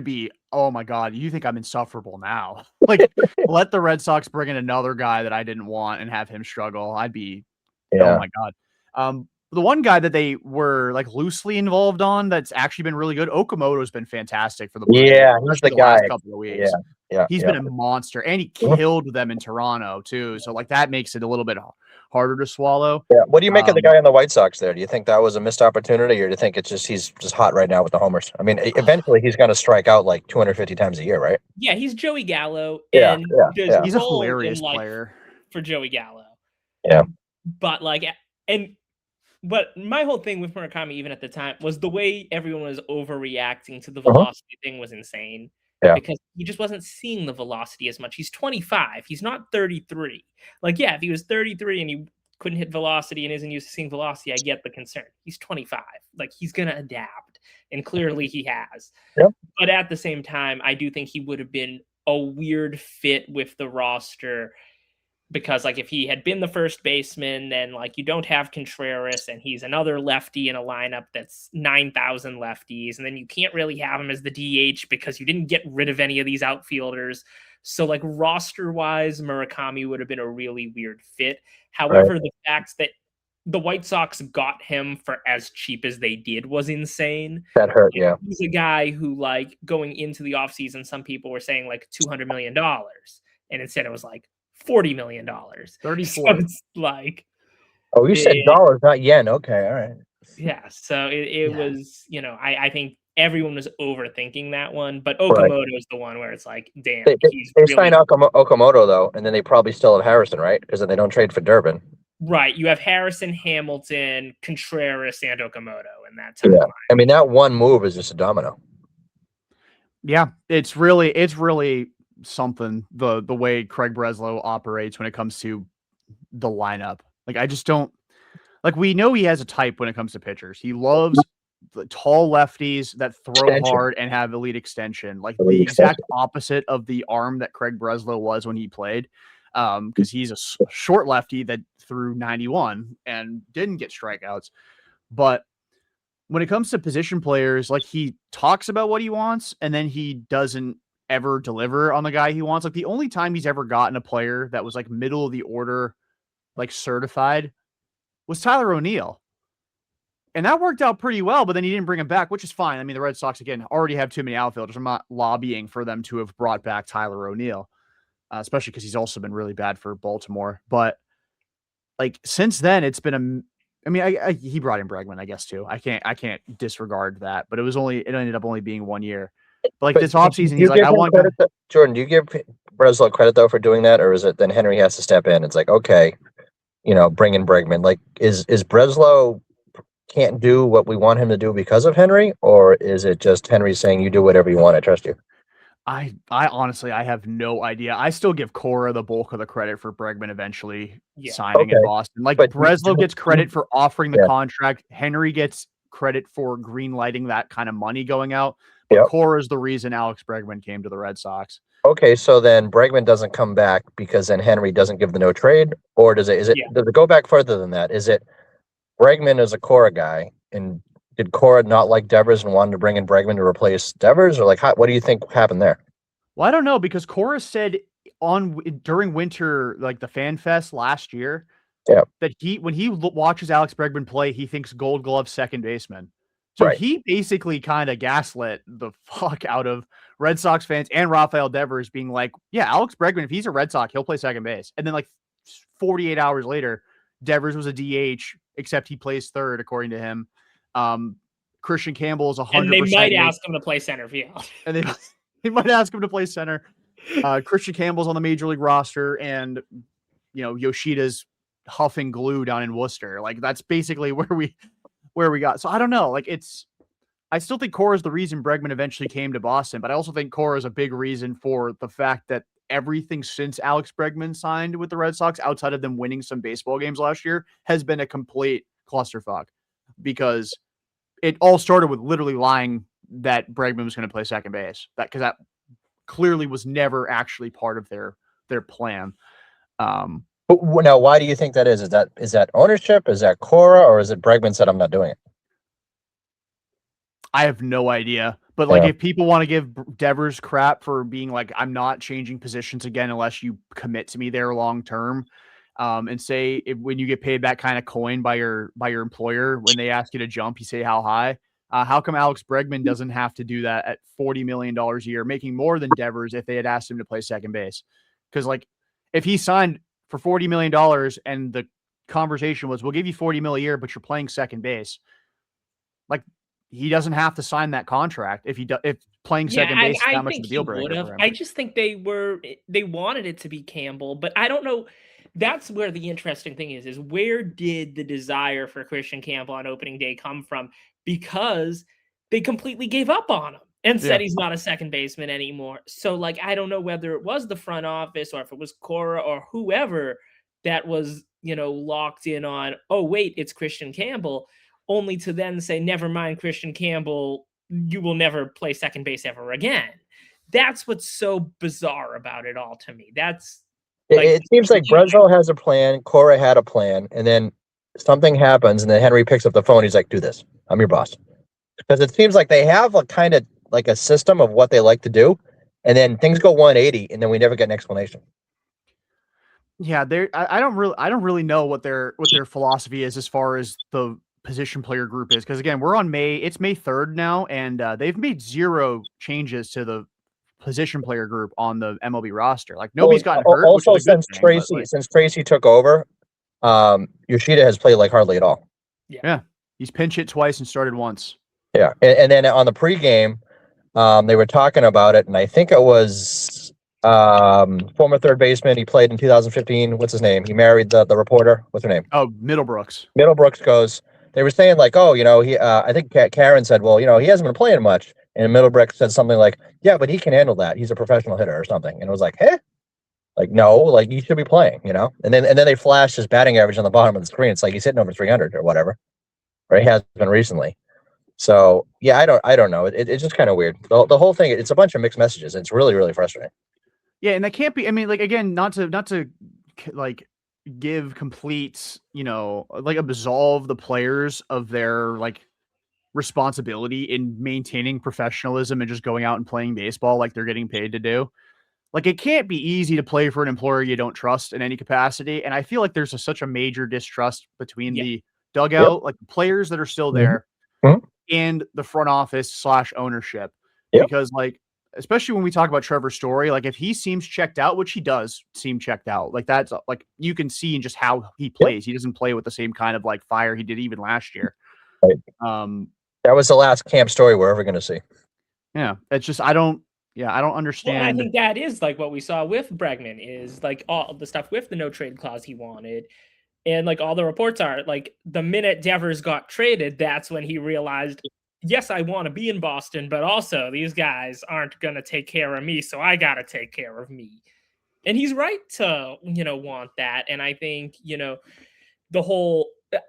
be, oh my God, you think I'm insufferable now? Like let the Red Sox bring in another guy that I didn't want and have him struggle. I'd be, oh my God. The one guy that they were like loosely involved on that's actually been really good, Okamoto's been fantastic for the Brewers. Yeah, he's the guy. Last couple of weeks. Yeah, he's been a monster, and he killed them in Toronto too. So like that makes it a little bit harder to swallow. Yeah. What do you make of the guy on the White Sox there? Do you think that was a missed opportunity, or do you think he's just hot right now with the homers? I mean, eventually he's going to strike out like 250 times a year, right? Yeah, he's Joey Gallo. Yeah, he's a hilarious player for Joey Gallo. Yeah, but my whole thing with Murakami, even at the time, was the way everyone was overreacting to the velocity thing was insane. Yeah. Because he just wasn't seeing the velocity as much. He's 25. He's not 33. Like, yeah, if he was 33 and he couldn't hit velocity and isn't used to seeing velocity, I get the concern. He's 25. Like, he's going to adapt. And clearly he has. Yep. But at the same time, I do think he would have been a weird fit with the roster. Because, like, if he had been the first baseman, then, like, you don't have Contreras, and he's another lefty in a lineup that's 9,000 lefties, and then you can't really have him as the DH because you didn't get rid of any of these outfielders. So like roster wise, Murakami would have been a really weird fit. However, the fact that the White Sox got him for as cheap as they did was insane. That hurt, yeah. He's a guy who, like, going into the offseason, some people were saying like $200 million. And instead it was like $40 million. 34. So it's like, oh, you said dollars, not yen. Okay, all right. Yeah. So it was, you know, I think everyone was overthinking that one, but Okamoto is the one where it's like, damn, They really signed Okamoto though, and then they probably still have Harrison, right? Because then they don't trade for Durbin. right. You have Harrison, Hamilton, Contreras, and Okamoto, and that's I mean, that one move is just a domino. Yeah, it's really something the way Craig Breslow operates when it comes to the lineup. Like, I just don't like. We know he has a type when it comes to pitchers. He loves the tall lefties that throw hard and have elite extension, like the exact opposite of the arm that Craig Breslow was when he played. Because he's a short lefty that threw 91 and didn't get strikeouts. But when it comes to position players, like, he talks about what he wants and then he doesn't ever deliver on the guy he wants. Like, the only time he's ever gotten a player that was like middle of the order, like certified, was Tyler O'Neill. And that worked out pretty well, but then he didn't bring him back, which is fine. I mean, the Red Sox, again, already have too many outfielders. I'm not lobbying for them to have brought back Tyler O'Neill. Especially because he's also been really bad for Baltimore. But like, since then, it's been he brought in Bregman, I guess, too. I can't disregard that. But it ended up only being 1 year. But like, this offseason, he's like, I want Jordan, do you give Breslow credit though for doing that, or is it then Henry has to step in? It's like, okay, bring in Bregman. Like, is Breslow can't do what we want him to do because of Henry, or is it just Henry saying, you do whatever you want, I trust you? I honestly, I have no idea. I still give Cora the bulk of the credit for Bregman eventually signing in Boston. Like, but Breslow gets credit for offering the contract. Henry gets credit for green lighting that kind of money going out. But Cora is the reason Alex Bregman came to the Red Sox. Okay, so then Bregman doesn't come back because then Henry doesn't give the no trade, or does it go back further than that? Is it Bregman is a Cora guy, and did Cora not like Devers and wanted to bring in Bregman to replace Devers, or like, what do you think happened there? Well, I don't know, because Cora said during winter, like the Fan Fest last year, that when he watches Alex Bregman play, he thinks Gold Glove second baseman. So he basically kind of gaslit the fuck out of Red Sox fans and Rafael Devers, being like, yeah, Alex Bregman, if he's a Red Sox, he'll play second base. And then like 48 hours later, Devers was a DH, except he plays third, according to him. Christian Campbell is 100%. And they might ask him to play center field. And they might ask him to play center. Christian Campbell's on the major league roster, and Yoshida's huffing glue down in Worcester. Like, that's basically where we got. So I don't know. Like, I still think Cora's the reason Bregman eventually came to Boston, but I also think Cora is a big reason for the fact that everything since Alex Bregman signed with the Red Sox, outside of them winning some baseball games last year, has been a complete clusterfuck, because it all started with literally lying that Bregman was going to play second base. Because that clearly was never actually part of their plan. But now, why do you think that is? Is that ownership? Is that Cora, or is it Bregman said, I'm not doing it? I have no idea. But like, if people want to give Devers crap for being like, I'm not changing positions again unless you commit to me there long term, and say when you get paid that kind of coin by your employer, when they ask you to jump, you say how high. How come Alex Bregman doesn't have to do that at $40 million a year, making more than Devers if they had asked him to play second base? Because like, if he signed for $40 million and the conversation was, we'll give you $40 million a year, but you're playing second base, like, he doesn't have to sign that contract if playing second base is that much of a deal breaker for him. I just think they wanted it to be Campbell, but I don't know. That's where the interesting thing is where did the desire for Christian Campbell on opening day come from? Because they completely gave up on him and said he's not a second baseman anymore. So like, I don't know whether it was the front office or if it was Cora or whoever that was, locked in on, oh wait, it's Christian Campbell, only to then say, never mind, Christian Campbell, you will never play second base ever again. That's what's so bizarre about it all to me. It seems like Breslow has a plan, Cora had a plan, and then something happens, and then Henry picks up the phone. He's like, do this. I'm your boss. Because it seems like they have a kind of like a system of what they like to do, and then things go 180, and then we never get an explanation. Yeah, I don't really know what their philosophy is as far as the position player group is, because again, it's May 3rd now, and they've made 0 changes to the position player group on the MLB roster. Like nobody's gotten hurt. Also, which is a good thing, since Tracy took over, Yoshida has played like hardly at all. Yeah, he's pinch hit twice and started once. Yeah, and then on the pregame, they were talking about it, and I think it was former third baseman. He played in 2015. What's his name? He married the reporter. What's her name? Oh, Middlebrooks. Middlebrooks goes. They were saying like, oh, he. I think Karen said, well, he hasn't been playing much, and Middlebrooks said something like, yeah, but he can handle that. He's a professional hitter or something. And it was like, hey, like no, like you should be playing, And then they flashed his batting average on the bottom of the screen. It's like he's hitting over 300 or whatever, or he has been recently. So yeah, I don't know. It's just kind of weird. The whole thing. It's a bunch of mixed messages. It's really, really frustrating. Yeah, and that can't be. I mean, like again, not to like give complete, like absolve the players of their like responsibility in maintaining professionalism and just going out and playing baseball like they're getting paid to do. Like it can't be easy to play for an employer you don't trust in any capacity, and I feel like there's such a major distrust between the dugout, like the players that are still there, and the front office / ownership, because like. Especially when we talk about Trevor Story, like if he seems checked out, which he does seem checked out, like that's like you can see in just how he plays. He doesn't play with the same kind of like fire he did even last year. Right. That was the last camp Story we're ever going to see. Yeah, it's just I don't understand. Well, I think that is like what we saw with Bregman is like all the stuff with the no trade clause he wanted. And like all the reports are like the minute Devers got traded, that's when he realized, yes, I want to be in Boston, but also these guys aren't going to take care of me, so I got to take care of me. And he's right to, want that. And I think,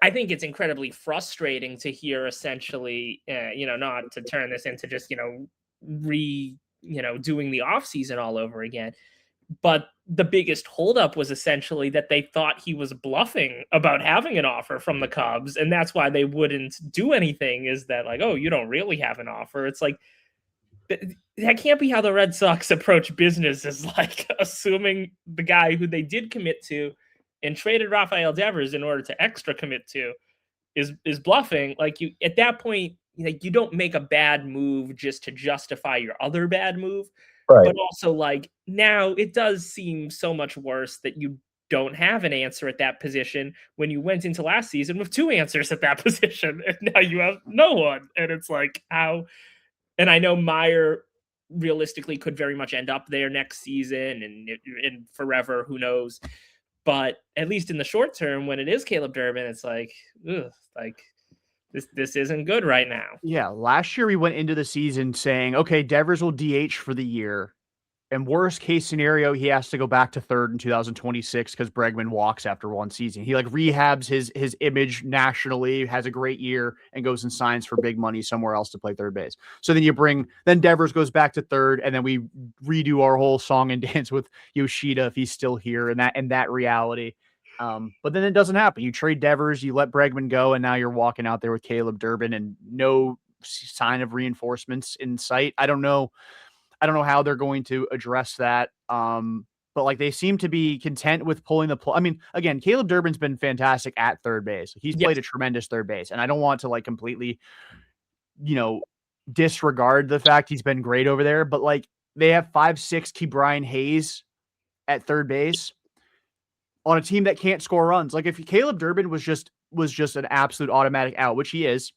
I think it's incredibly frustrating to hear essentially, not to turn this into just, doing the offseason all over again. But the biggest holdup was essentially that they thought he was bluffing about having an offer from the Cubs. And that's why they wouldn't do anything, is that like, oh, you don't really have an offer. It's like, that can't be how the Red Sox approach business, is like assuming the guy who they did commit to and traded Rafael Devers in order to extra commit to is bluffing. Like you, at that point, you don't make a bad move just to justify your other bad move. Right. But also, like, now it does seem so much worse that you don't have an answer at that position when you went into last season with 2 answers at that position, and now you have no one. And it's like, how? And I know Meyer realistically could very much end up there next season and forever, who knows? But at least in the short term, when it is Caleb Durbin, it's like, ugh, like. This isn't good right now. Yeah, last year we went into the season saying, okay, Devers will DH for the year. And worst case scenario, he has to go back to third in 2026 because Bregman walks after one season. He like rehabs his image nationally, has a great year, and goes and signs for big money somewhere else to play third base. So then Devers goes back to third, and then we redo our whole song and dance with Yoshida if he's still here, and that reality. But then it doesn't happen. You trade Devers, you let Bregman go, and now you're walking out there with Caleb Durbin and no sign of reinforcements in sight. I don't know how they're going to address that. But like they seem to be content with pulling the I mean, again, Caleb Durbin's been fantastic at third base. He's played a tremendous third base, and I don't want to like completely, disregard the fact he's been great over there. But like they have 5'6" Ke'Bryan Hayes at third base on a team that can't score runs. Like if Caleb Durbin was just an absolute automatic out, which he is,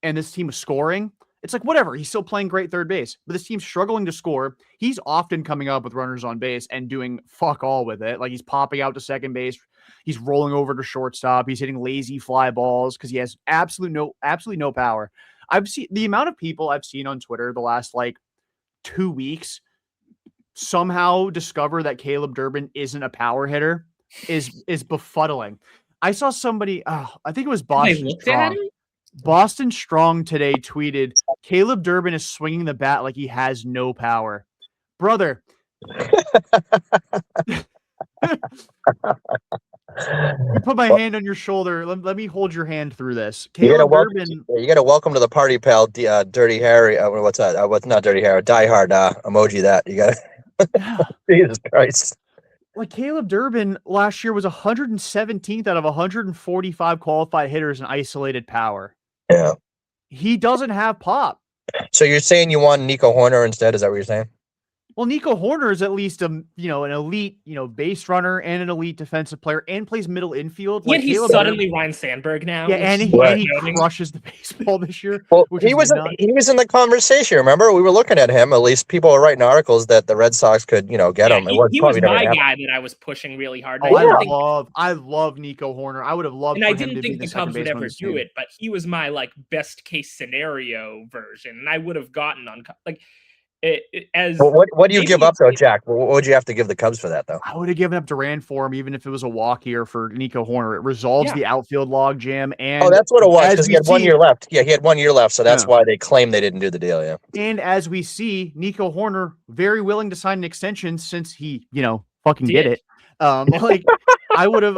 and this team was scoring, it's like, whatever. He's still playing great third base, but this team's struggling to score. He's often coming up with runners on base and doing fuck all with it. Like he's popping out to second base. He's rolling over to shortstop. He's hitting lazy fly balls because he has absolutely no power. I've seen the amount of people I've seen on Twitter the last like 2 weeks somehow discover that Caleb Durbin isn't a power hitter is befuddling. I saw somebody, I think it was Boston Strong. Boston Strong today tweeted, Caleb Durbin is swinging the bat like he has no power. Brother. You put my Well, hand on your shoulder. Let me hold your hand through this. you gotta Caleb welcome. Durbin. You gotta welcome to the party, pal. Dirty Harry. What's that? What's not Dirty Harry? Die Hard emoji. That you gotta. Yeah. Jesus Christ. Like Caleb Durbin last year was 117th out of 145 qualified hitters in isolated power. Yeah. He doesn't have pop. So you're saying you want Nico Horner instead? Is that what you're saying? Well, Nico Horner is at least an elite, base runner and an elite defensive player and plays middle infield. Yet Like he's Caleb suddenly Durbin, Ryan Sandberg now. yeah, which and is he, worth and he noting. crushes the baseball this year. Well, which he is was nuts. he was in the conversation. Remember, we were looking at him. At least people were writing articles that the Red Sox could, get Yeah, him. he was my guy that I was pushing really hard. Oh, And I love Nico Horner. I would have loved and for I him didn't to be think the the second Cubs would baseman on ever this do team. it, but he was my best case scenario version, and I would have gotten on as. Well, what do you maybe give up though, Jack? What would you have to give the Cubs for that though? I would have given up Duran for him, even if it was a walk here for Nico Horner. It resolves Yeah. the outfield log jam. And Oh, that's what it was as because he we had 1 see- year left. Yeah, he had 1 year left, so that's Yeah. why they claim they didn't do the deal. Yeah. And as we see, Nico Horner very willing to sign an extension since he, fucking did Did. it. I would have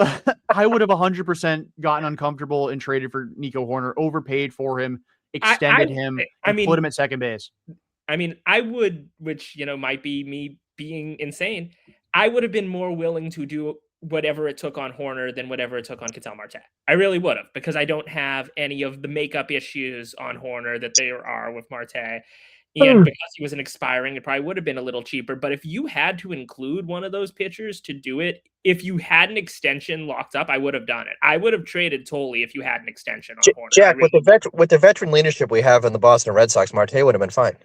100% gotten uncomfortable and traded for Nico Horner, overpaid for him, extended him, and put him at second base. I mean, I would, which might be me being insane. I would have been more willing to do whatever it took on Horner than whatever it took on Ketel Marte. I really would have, because I don't have any of the makeup issues on Horner that there are with Marte. And because he was an expiring, it probably would have been a little cheaper. But if you had to include one of those pitchers to do it, if you had an extension locked up, I would have done it. I would have traded Tolley if you had an extension on Horner. Jack, with the veteran leadership we have in the Boston Red Sox, Marte would have been fine.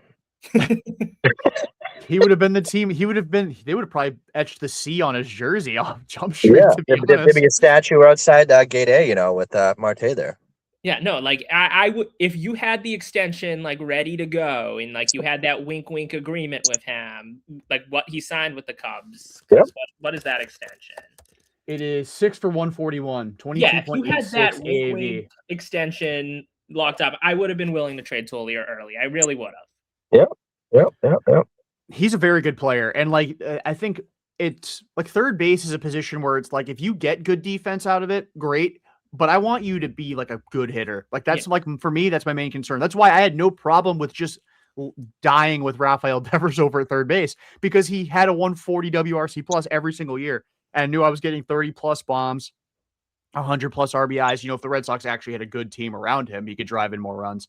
He would have been the team. They would have probably etched the C on his jersey off Jump Street. Yeah, To be there'd honest. be a statue outside Gate A, with Marte there. Yeah, no, I would, if you had the extension ready to go and you had that wink agreement with him, what he signed with the Cubs. Yep. What is that extension? It is 6 for 141, 22.86 Yeah, if you had that AAV. wink extension locked up, I would have been willing to trade Tolley early. I really would have. Yep. He's a very good player. And I think it's third base is a position where it's if you get good defense out of it, great. But I want you to be a good hitter. That's for me, that's my main concern. That's why I had no problem with just dying with Rafael Devers over at third base, because he had a 140 WRC plus every single year. And I knew I was getting 30 plus bombs, 100 plus RBIs. If the Red Sox actually had a good team around him, he could drive in more runs.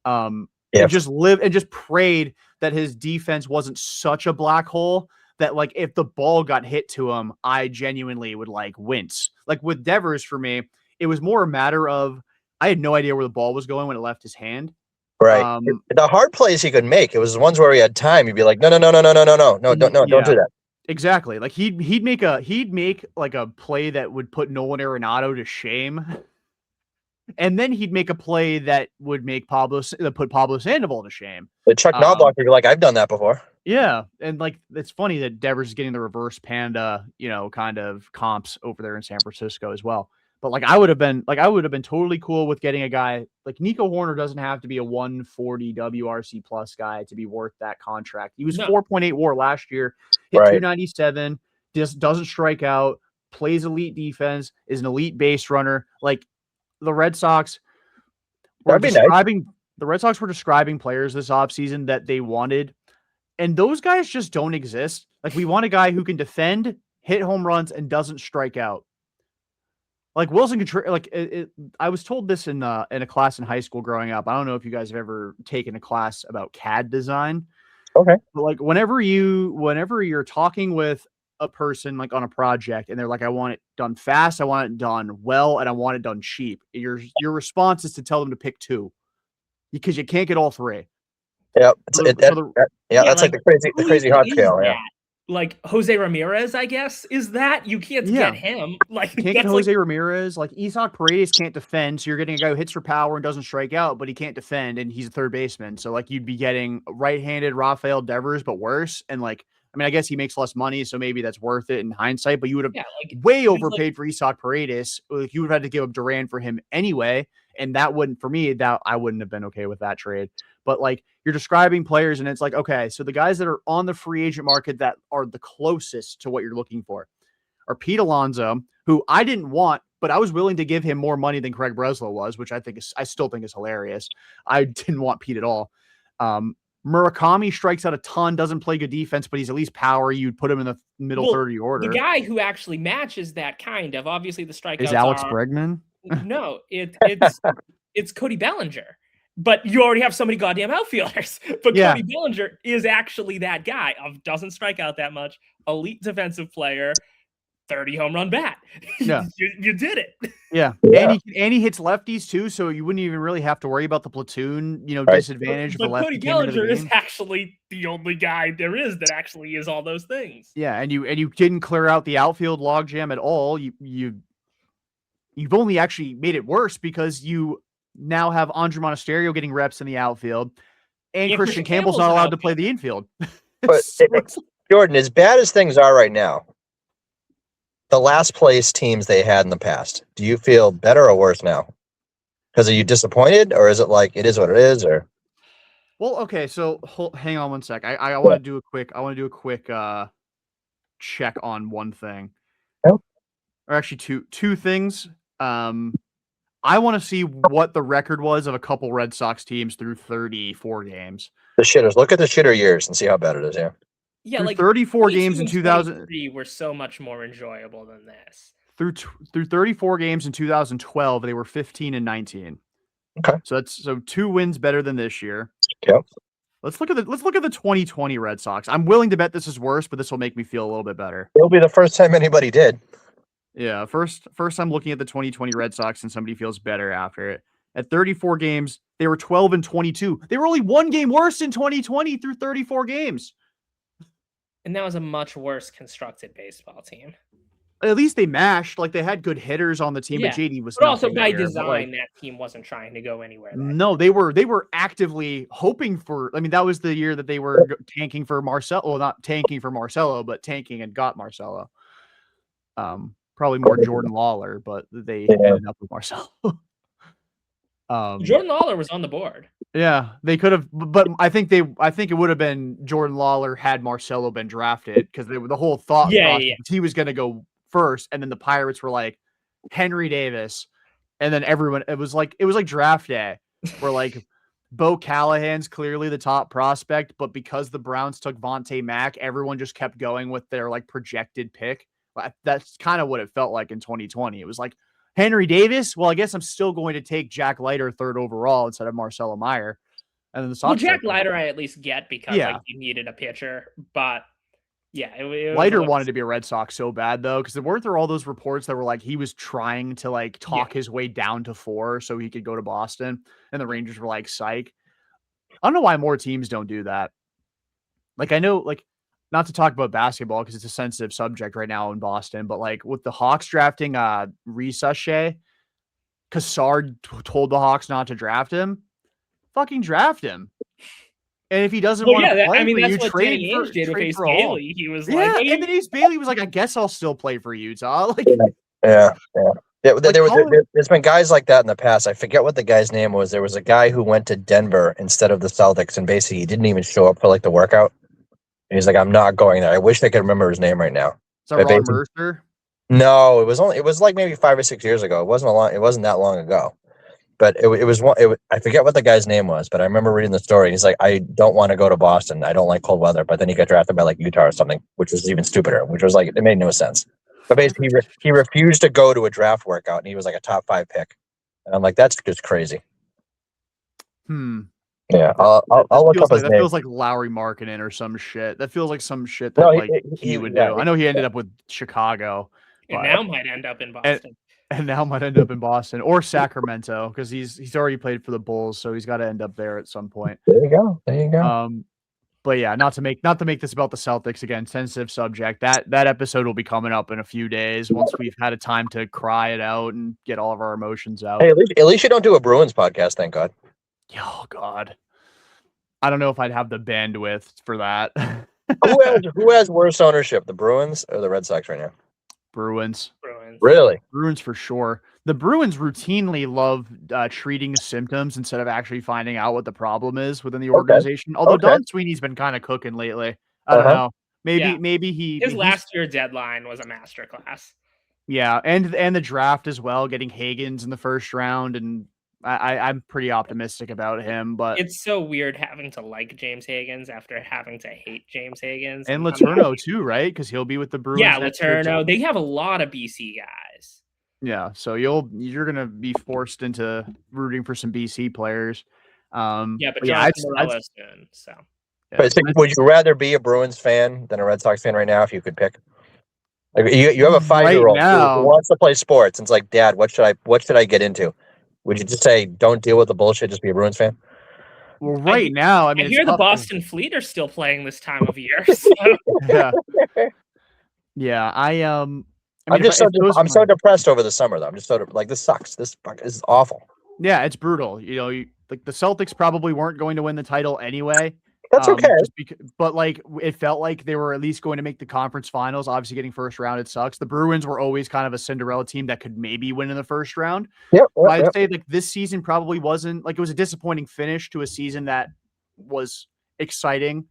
And just prayed that his defense wasn't such a black hole that if the ball got hit to him, I genuinely would wince. With Devers, for me, it was more a matter of I had no idea where the ball was going when it left his hand. Right. The hard plays he could make, it was the ones where he had time. He'd be like, no, don't do that. Exactly. He'd make a play that would put Nolan Arenado to shame. And then he'd make a play that would put Pablo Sandoval to shame. But Chuck Knobloch would be like, I've done that before. Yeah. And it's funny that Devers is getting the reverse Panda, kind of comps over there in San Francisco as well. But I would have been totally cool with getting a guy like Nico Horner. Doesn't have to be a 140 WRC plus guy to be worth that contract. He was 4.8 WAR last year, hit 297, just doesn't strike out, plays elite defense, is an elite base runner. The Red Sox were describing players this offseason that they wanted, and those guys just don't exist. We want a guy who can defend, hit home runs, and doesn't strike out. Wilson Contreras, I was told this in a class in high school growing up. I don't know if you guys have ever taken a class about CAD design. Okay. But whenever you're talking with a person on a project and they're I want it done fast, I want it done well, and I want it done cheap. Your response is to tell them to pick two, because you can't get all three. Yeah. That's the crazy hard scale. Yeah. Jose Ramirez, I guess, is that you can't get him. You can't get Jose Ramirez. Isaac Paredes can't defend, so you're getting a guy who hits for power and doesn't strike out, but he can't defend, and he's a third baseman. So you'd be getting right-handed Rafael Devers, but worse. And I guess he makes less money, so maybe that's worth it in hindsight. But you would have way overpaid for Isaac Paredes. You would have had to give up Duran for him anyway, and that wouldn't, for me, that I wouldn't have been okay with that trade. But you're describing players, and it's okay, so the guys that are on the free agent market that are the closest to what you're looking for are Pete Alonso, who I didn't want, but I was willing to give him more money than Craig Breslow was, which I still think is hilarious. I didn't want Pete at all. Murakami strikes out a ton, doesn't play good defense, but he's at least power. You'd put him in the middle third of the order. The guy who actually matches that kind of, obviously the strikeouts is Alex Bregman. No, it's Cody Bellinger. But you already have so many goddamn outfielders. But Cody Bellinger is actually that guy of doesn't strike out that much, elite defensive player, 30 home run bat. Yeah. you did it. Yeah. And he hits lefties too, so you wouldn't even really have to worry about the platoon, disadvantage. But Cody Bellinger is actually the only guy there is that actually is all those things. Yeah, and you didn't clear out the outfield logjam at all. You've only actually made it worse because you now have Andre Monasterio getting reps in the outfield, and Christian Campbell's not allowed to play the infield. But Jordan, as bad as things are right now, the last place teams they had in the past, do you feel better or worse now? Because are you disappointed, or is it like it is what it is? Or well, okay, so hang on one sec. I want to do a quick check on one thing, or actually two things. I want to see what the record was of a couple Red Sox teams through 34 games. The shitters. Look at the shitter years and see how bad it is. Yeah, through like 34 games in 2003 were so much more enjoyable than this. Through 34 games in 2012, they were 15 and 19. Okay, so that's 2 wins better than this year. Yep. Let's look at the 2020 Red Sox. I'm willing to bet this is worse, but this will make me feel a little bit better. It'll be the first time anybody did. Yeah, first I'm looking at the 2020 Red Sox and somebody feels better after it. At 34 games, they were 12 and 22. They were only 1 game worse in 2020 through 34 games. And that was a much worse constructed baseball team. At least they mashed. Like, they had good hitters on the team, but JD was. But also by design, that team wasn't trying to go anywhere. No, they were actively hoping for. I mean, that was the year that they were tanking for Marcelo. Well, not tanking for Marcelo, but tanking and got Marcelo. Probably more Jordan Lawler, but they ended up with Marcelo. Jordan Lawler was on the board. Yeah, they could have, but I think it would have been Jordan Lawler had Marcelo been drafted, because the whole thought he was going to go first, and then the Pirates were like Henry Davis, and then everyone it was like draft day, where like Bo Callahan's clearly the top prospect, but because the Browns took Vontae Mack, everyone just kept going with their like projected pick. That's kind of what it felt like in 2020. It was like, Henry Davis? Well, I guess I'm still going to take Jack Leiter 3rd overall instead of Marcelo Meyer. And then the Sox. Well, Jack Leiter I at least get because you needed a pitcher. But yeah, it Leiter wanted to be a Red Sox so bad though, because weren't there all those reports that were like he was trying to like talk his way down to 4 so he could go to Boston, and the Rangers were like, psych. I don't know why more teams don't do that. Like, I know, like, not to talk about basketball because it's a sensitive subject right now in Boston, but like with the Hawks drafting Risache, Cassard told the Hawks not to draft him. Fucking draft him. And if he doesn't want to play for you, trade for Bailey. He was like, and then Bailey was like, I guess I'll still play for Utah. Like, there's been guys like that in the past. I forget what the guy's name was. There was a guy who went to Denver instead of the Celtics, and basically he didn't even show up for like the workout. And he's like, I'm not going there. I wish I could remember his name right now. Is that Ron Mercer? No, it was like maybe 5 or 6 years ago. It wasn't that long ago. But I forget what the guy's name was, but I remember reading the story. He's like, I don't want to go to Boston. I don't like cold weather. But then he got drafted by like Utah or something, which was even stupider, which was like, it made no sense. But basically he refused to go to a draft workout, and he was like a top 5 pick. And I'm like, that's just crazy. Yeah, I'll look up his name. That feels like Lowry Markkinen or some shit. That feels like some shit that he would do. I know he ended up with Chicago. And now might end up in Boston. And now might end up in Boston or Sacramento, because he's already played for the Bulls, so he's got to end up there at some point. There you go. But yeah, not to make this about the Celtics again. Sensitive subject. That episode will be coming up in a few days once we've had a time to cry it out and get all of our emotions out. Hey, at least you don't do a Bruins podcast. Thank God. Oh God, I don't know if I'd have the bandwidth for that. Who has worse ownership, the Bruins or the Red Sox right now? Bruins. Really? Bruins for sure. The Bruins routinely love treating symptoms instead of actually finding out what the problem is within the organization. Although Don Sweeney's been kind of cooking lately. I don't know. Maybe his last year deadline was a masterclass. Yeah, and the draft as well, getting Higgins in the first round, and I'm pretty optimistic about him. But It's so weird having to like James Higgins after having to hate James Higgins. and I'm Letourneau too, right? Because he'll be with the Bruins yeah, next year too. Letourneau. They have a lot of BC guys. Yeah, so you're gonna be forced into rooting for some BC players. Yeah, but yeah, Jonathan Morello soon. So yeah, So would you rather be a Bruins fan than a Red Sox fan right now if you could pick? Like you have a 5-year-old who now, wants to play sports and it's like, Dad, what should I get into? Would you just say, don't deal with the bullshit, just be a Bruins fan? well, right now, I mean, I it's hear the tough 'cause- Boston Fleet are still playing this time of year. So. yeah, yeah. I'm so depressed over the summer though. I'm just like, this sucks. This is awful. Yeah, it's brutal. Like the Celtics probably weren't going to win the title anyway. That's okay. But like it felt like they were at least going to make the conference finals. Obviously, getting first round, it sucks. The Bruins were always kind of a Cinderella team that could maybe win in the first round. Yep. I'd say like this season probably wasn't like it was a disappointing finish to a season that was exciting,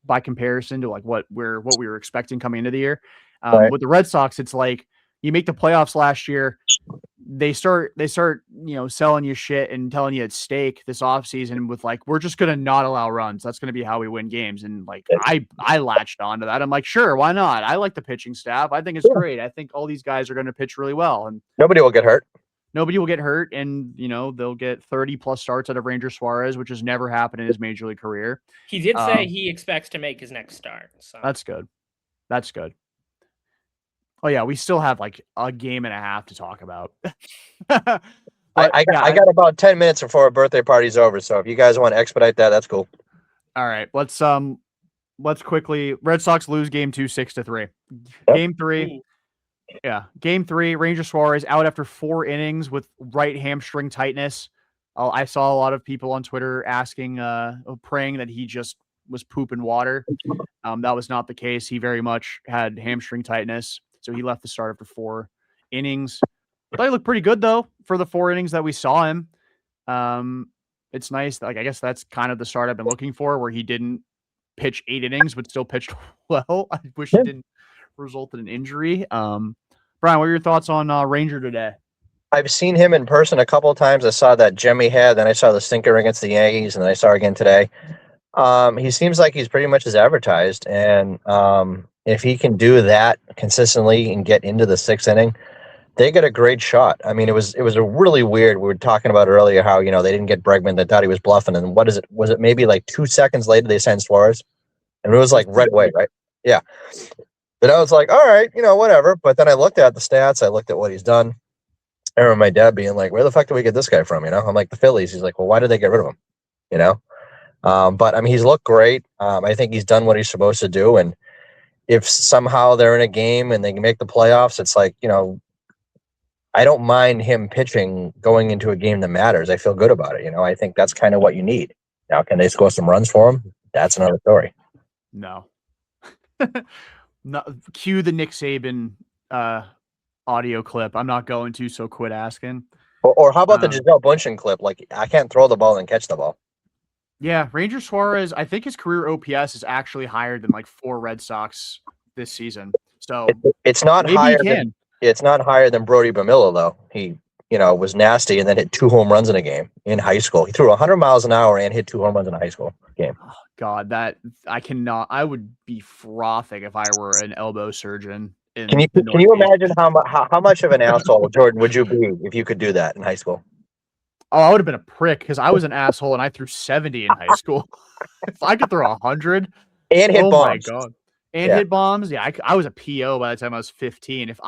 by comparison to like what we were expecting coming into the year. Right. With the Red Sox, it's like you make the playoffs last year. They start, selling you shit and telling you it's steak this offseason with like, we're just going to not allow runs. That's going to be how we win games. And like, I latched onto that. I'm like, sure, why not? I like the pitching staff. I think it's great. I think all these guys are going to pitch really well and nobody will get hurt. And, they'll get 30 plus starts out of Ranger Suarez, which has never happened in his major league career. He did say he expects to make his next start. So that's good. Oh yeah, we still have like a game and a half to talk about. I got about 10 minutes before our birthday party's over. So if you guys want to expedite that, that's cool. All right, let's quickly. Red Sox lose game 2, 6-3. Yep. Game 3. Yeah, game 3. Ranger Suarez out after 4 innings with right hamstring tightness. I saw a lot of people on Twitter asking, praying that he just was pooping water. That was not the case. He very much had hamstring tightness. So he left the start after 4 innings. But he looked pretty good though for the 4 innings that we saw him. It's nice. Like I guess that's kind of the start I've been looking for, where he didn't pitch 8 innings but still pitched well. I wish it didn't result in an injury. Brian, what are your thoughts on Ranger today? I've seen him in person a couple of times. I saw that gem he had, then I saw the stinker against the Yankees, and then I saw again today. He seems like he's pretty much as advertised, and if he can do that consistently and get into the 6th inning, they get a great shot. I mean, it was a really weird. We were talking about earlier how they didn't get Bregman. They thought he was bluffing, and what is it? Was it maybe like 2 seconds later they sent Suarez, and it was like red way, right? Yeah. But I was like, all right, whatever. But then I looked at the stats. I looked at what he's done. I remember my dad being like, "Where the fuck do we get this guy from?" I'm like, the Phillies. He's like, "Well, why did they get rid of him?" But I mean, he's looked great. I think he's done what he's supposed to do. And if somehow they're in a game and they can make the playoffs, it's like, I don't mind him pitching going into a game that matters. I feel good about it. I think that's kind of what you need. Now, can they score some runs for him? That's another story. No. No. Cue the Nick Saban audio clip. I'm not going to, so quit asking. Or how about the Gisele Bundchen clip? Like, I can't throw the ball and catch the ball. Yeah, Ranger Suarez, I think his career OPS is actually higher than like 4 Red Sox this season. So it's not higher than Brody Bamilla, though. He, was nasty and then hit 2 home runs in a game in high school. He threw 100 miles an hour and hit 2 home runs in a high school game. Oh, God, I would be frothing if I were an elbow surgeon. Can you imagine how much of an asshole, Jordan, would you be if you could do that in high school? Oh, I would have been a prick because I was an asshole and I threw 70 in high school. If I could throw 100 and hit bombs, my God, hit bombs. Yeah, I was a PO by the time I was 15. If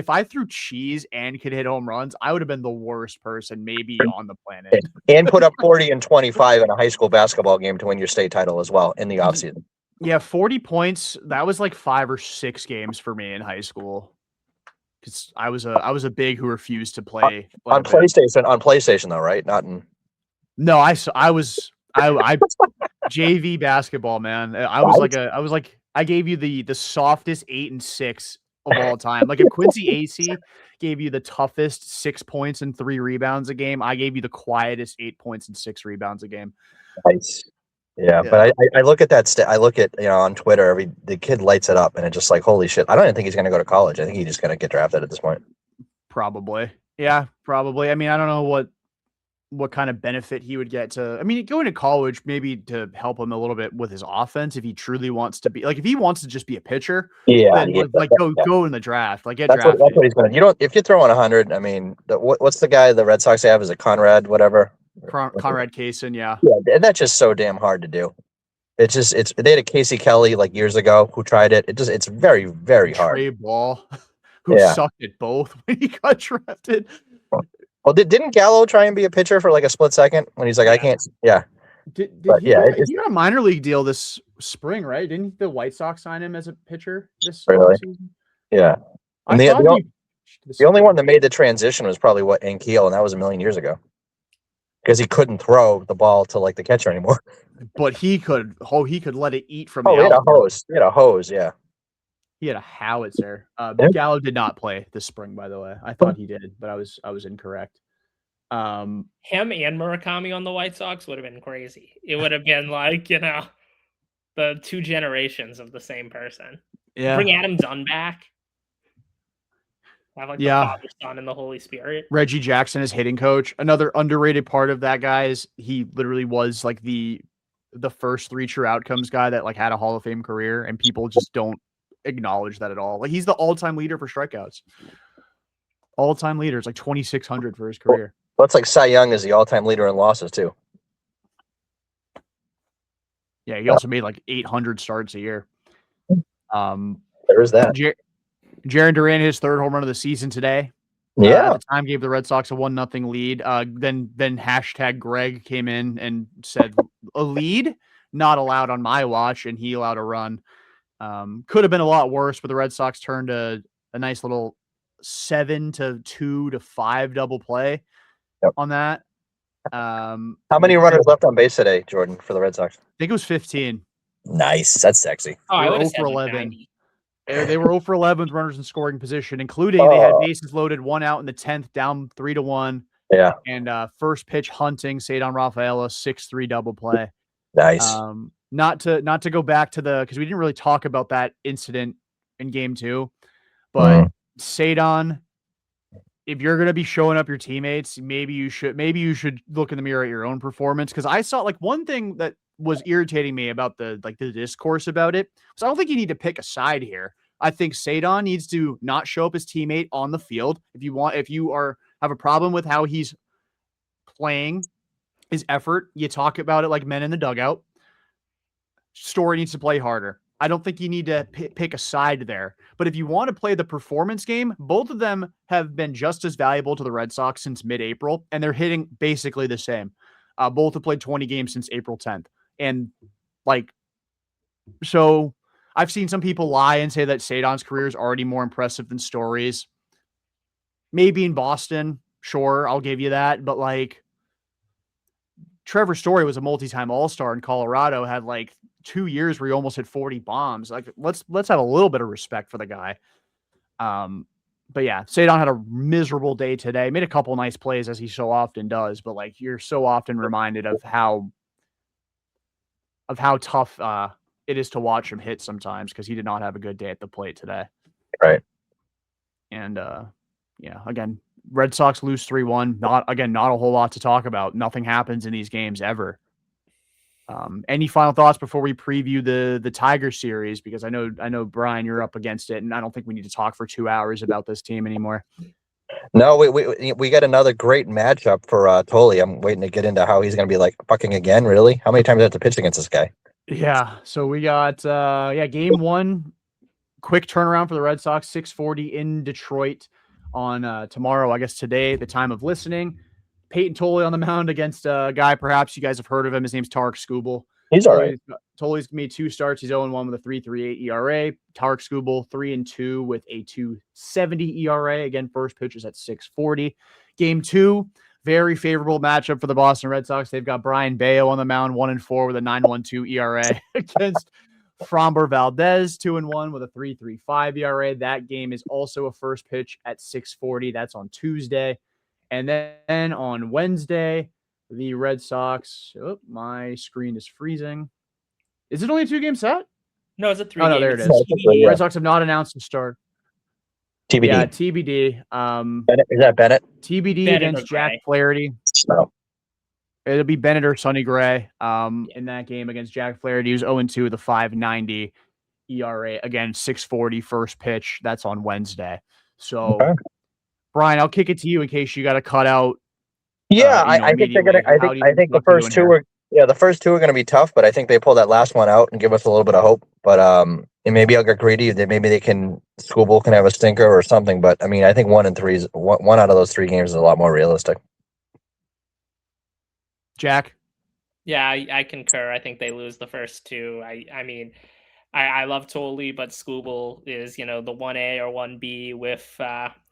I threw cheese and could hit home runs, I would have been the worst person maybe on the planet. And put up 40 and 25 in a high school basketball game to win your state title as well in the offseason. Yeah, 40 points. That was like 5 or 6 games for me in high school. Because I was a big who refused to play on PlayStation. On PlayStation, though, right? Not in. No, I JV basketball, man. I gave you the softest 8 and 6 of all time. Like if Quincy AC gave you the toughest 6 points and 3 rebounds a game, I gave you the quietest 8 points and 6 rebounds a game. Nice. Yeah, Yeah. but I look at that. I look at on Twitter. The kid lights it up, and it's just like holy shit. I don't even think he's going to go to college. I think he's just going to get drafted at this point. Probably. Yeah, probably. I mean, I don't know what kind of benefit he would get to. I mean, going to college maybe to help him a little bit with his offense if he truly wants to be like if he wants to just be a pitcher. Yeah, Then go in the draft. Like get that's drafted. what he's going to. You don't if you throw in 100. I mean, what's the guy the Red Sox have? Is it Conrad? Whatever. Conrad Kaysen, yeah. Yeah, and that's just so damn hard to do. It's they had a Casey Kelly like years ago who tried it. It's very very hard. Trey Ball, who sucked at both when he got drafted. Well, didn't Gallo try and be a pitcher for like a split second when he's like I can't? Yeah. Did he got a minor league deal this spring, right? Didn't the White Sox sign him as a pitcher this season? Yeah. And the only one that made the transition was probably Ankiel, and that was a million years ago. Because he couldn't throw the ball to like the catcher anymore. But he could let it eat from he had a hose. He had a hose, yeah. He had a howitzer. Gallo did not play this spring, by the way. I thought he did, but I was incorrect. Him and Murakami on the White Sox would have been crazy. It would have been like, the two generations of the same person. Yeah. Bring Adam Dunn back. Have like the Father, Son, and the Holy Spirit. Reggie Jackson is hitting coach. Another underrated part of that guy is he literally was like the first 3 true outcomes guy that like had a Hall of Fame career, and people just don't acknowledge that at all. Like he's the all-time leader for strikeouts. All-time leader. It's like 2,600 for his career. Well, it's like Cy Young is the all-time leader in losses too. Yeah, he also made like 800 starts a year. There is that. Jarren Duran, his 3rd home run of the season today. Yeah. At the time gave the Red Sox a 1-0 lead. Then hashtag Greg came in and said a lead not allowed on my watch, and he allowed a run. Could have been a lot worse, but the Red Sox turned a nice little 7-2 to 5 double play on that. How many runners left on base today, Jordan, for the Red Sox? I think it was 15. Nice. That's sexy. Oh, they were 0 for 11. They were 0 for 11 with runners in scoring position, including they had bases loaded, 1 out in the 10th, down 3-1. Yeah. And first pitch hunting, Ceddanne Rafaela, 6-3 double play. Nice. Not to go back to because we didn't really talk about that incident in game 2, but Ceddanne, if you're gonna be showing up your teammates, maybe you should look in the mirror at your own performance. Because I saw like one thing that was irritating me about the discourse about it. So I don't think you need to pick a side here. I think Ceddanne needs to not show up his teammate on the field. If you have a problem with how he's playing his effort, you talk about it like men in the dugout. Story needs to play harder. I don't think you need to pick a side there. But if you want to play the performance game, both of them have been just as valuable to the Red Sox since mid-April, and they're hitting basically the same. Both have played 20 games since April 10th. And so I've seen some people lie and say that Ceddanne's career is already more impressive than Story's. Maybe in Boston, sure, I'll give you that. But like Trevor Story was a multi-time All-Star in Colorado, had like 2 years where he almost hit 40 bombs. Like let's have a little bit of respect for the guy. But yeah, Ceddanne had a miserable day today. Made a couple nice plays as he so often does, but like you're so often reminded of how tough it is to watch him hit sometimes because he did not have a good day at the plate today. Right. And yeah, again, Red Sox lose 3-1. Not a whole lot to talk about. Nothing happens in these games ever. Any final thoughts before we preview the Tiger series? Because I know Brian, you're up against it, and I don't think we need to talk for 2 hours about this team anymore. No, we got another great matchup for Tolley. I'm waiting to get into how he's going to be like fucking again. Really, how many times do I have to pitch against this guy? Yeah, so we got game 1, quick turnaround for the Red Sox, 6:40 in Detroit on tomorrow. I guess today, the time of listening. Peyton Tolley on the mound against a guy perhaps you guys have heard of him. His name's Tarek Skubal. He's all right. Tolley's made 2 starts. He's 0-1 with a 3.38 ERA. Tarek Skubal 3-2 with a 2.70 ERA. Again, first pitch is at 6:40. Game 2, very favorable matchup for the Boston Red Sox. They've got Brian Bayo on the mound, 1-4 with a 9.12 ERA against Framber Valdez, 2-1 with a 3.35 ERA. That game is also a first pitch at 6:40. That's on Tuesday. And then on Wednesday, the Red Sox, my screen is freezing. Is it only a 2-game set? No, it's a 3 Oh, no, game. there it It's is. TBD. Red Sox have not announced the start. TBD. Yeah, TBD. Bennett, is that Bennett? TBD Bennett against or Jack Gray. Flaherty. No. It'll be Bennett or Sonny Gray in that game against Jack Flaherty, who's 0-2 with a 5.90 ERA. Again, 6:40 first pitch. That's on Wednesday. So, Okay. Brian, I'll kick it to you in case you got to cut out. Yeah, I think they're gonna. I think the first two are. Yeah, the first two are going to be tough, but I think they pull that last one out and give us a little bit of hope. But and maybe I'll get greedy. Maybe they can. Schoolboy can have a stinker or something. But I mean, I think 1 and 3 is one out of those 3 games is a lot more realistic. Jack. Yeah, I concur. I think they lose the first 2. I mean, I love Tolley, but Scooble is, the 1A or 1B with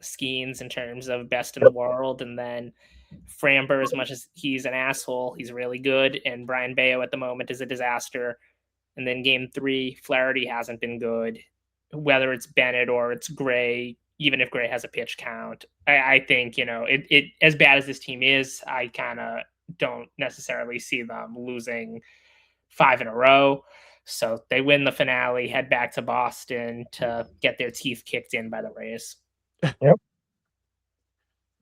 Skeens in terms of best in the world. And then Framber, as much as he's an asshole, he's really good. And Brian Bayo at the moment is a disaster. And then game 3, Flaherty hasn't been good, whether it's Bennett or it's Gray, even if Gray has a pitch count. I think, it as bad as this team is, I kind of don't necessarily see them losing 5 in a row. So they win the finale, head back to Boston to get their teeth kicked in by the Rays. Yep.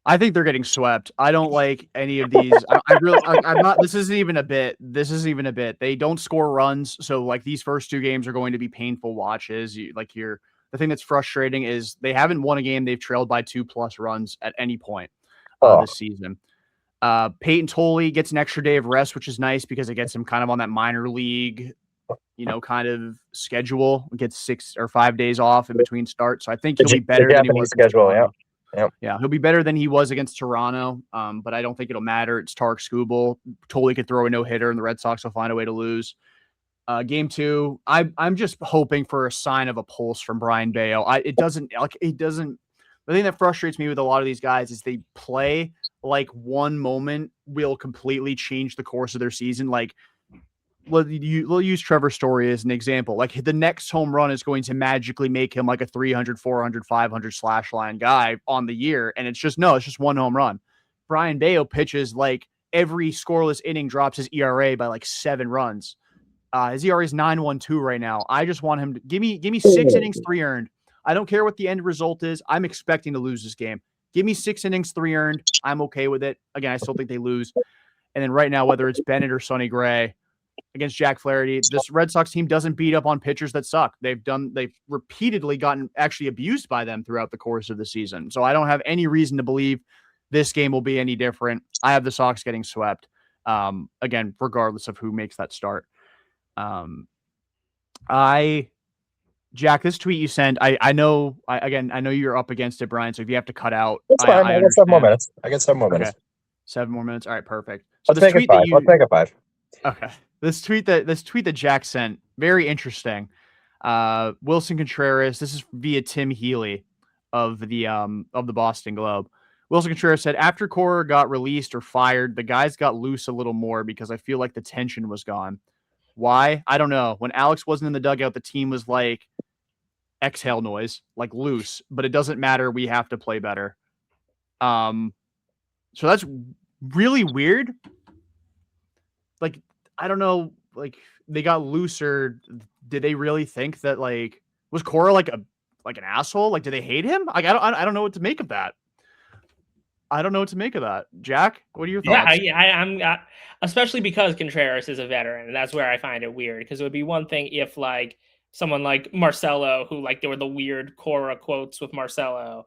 I think they're getting swept. I don't like any of these. I'm not. This isn't even a bit. They don't score runs, so like these first 2 games are going to be painful watches. The thing that's frustrating is they haven't won a game they've trailed by 2+ runs at any point this season. Peyton Tolley gets an extra day of rest, which is nice because it gets him kind of on that minor league, kind of schedule. Gets 6 or 5 days off in between starts, so I think he'll be better than he was. Schedule, yeah. Yep. Yeah, he'll be better than he was against Toronto, but I don't think it'll matter. It's Tarek Skubal. Tolley could throw a no-hitter, and the Red Sox will find a way to lose. Game 2, I'm just hoping for a sign of a pulse from Brian Bayo. The thing that frustrates me with a lot of these guys is they play like one moment will completely change the course of their season. Like, we'll use Trevor Story as an example. Like, the next home run is going to magically make him like a 300, 400, 500 slash line guy on the year. And it's just one home run. Brian Bayo pitches like every scoreless inning drops his ERA by like 7 runs. His ERA is 9.12 right now. I just want him to give me 6 innings, 3 earned. I don't care what the end result is. I'm expecting to lose this game. Give me 6 innings, 3 earned. I'm okay with it. Again, I still think they lose. And then right now, whether it's Bennett or Sonny Gray against Jack Flaherty, this Red Sox team doesn't beat up on pitchers that suck. They've repeatedly gotten actually abused by them throughout the course of the season. So I don't have any reason to believe this game will be any different. I have the Sox getting swept. Again, regardless of who makes that start. Jack, this tweet you sent, I know you're up against it, Brian. So if you have to cut out, it's fine. I got 7 more minutes. 7 more minutes. 7 more minutes. All right, perfect. So let's make it 5. Let's make it 5. Okay. This tweet that Jack sent, very interesting. Wilson Contreras. This is via Tim Healy of the Boston Globe. Wilson Contreras said, after Cora got released or fired, the guys got loose a little more because I feel like the tension was gone. Why? I don't know. When Alex wasn't in the dugout, the team was like exhale noise, like loose, but it doesn't matter. We have to play better. So that's really weird. Like, I don't know, like they got looser. Did they really think that, like, was Cora like an asshole? Like, do they hate him? Like, I don't know what to make of that. Jack, what are your thoughts? Yeah, I'm especially because Contreras is a veteran, and that's where I find it weird. Because it would be one thing if like someone like Marcelo, who like there were the weird Cora quotes with Marcelo,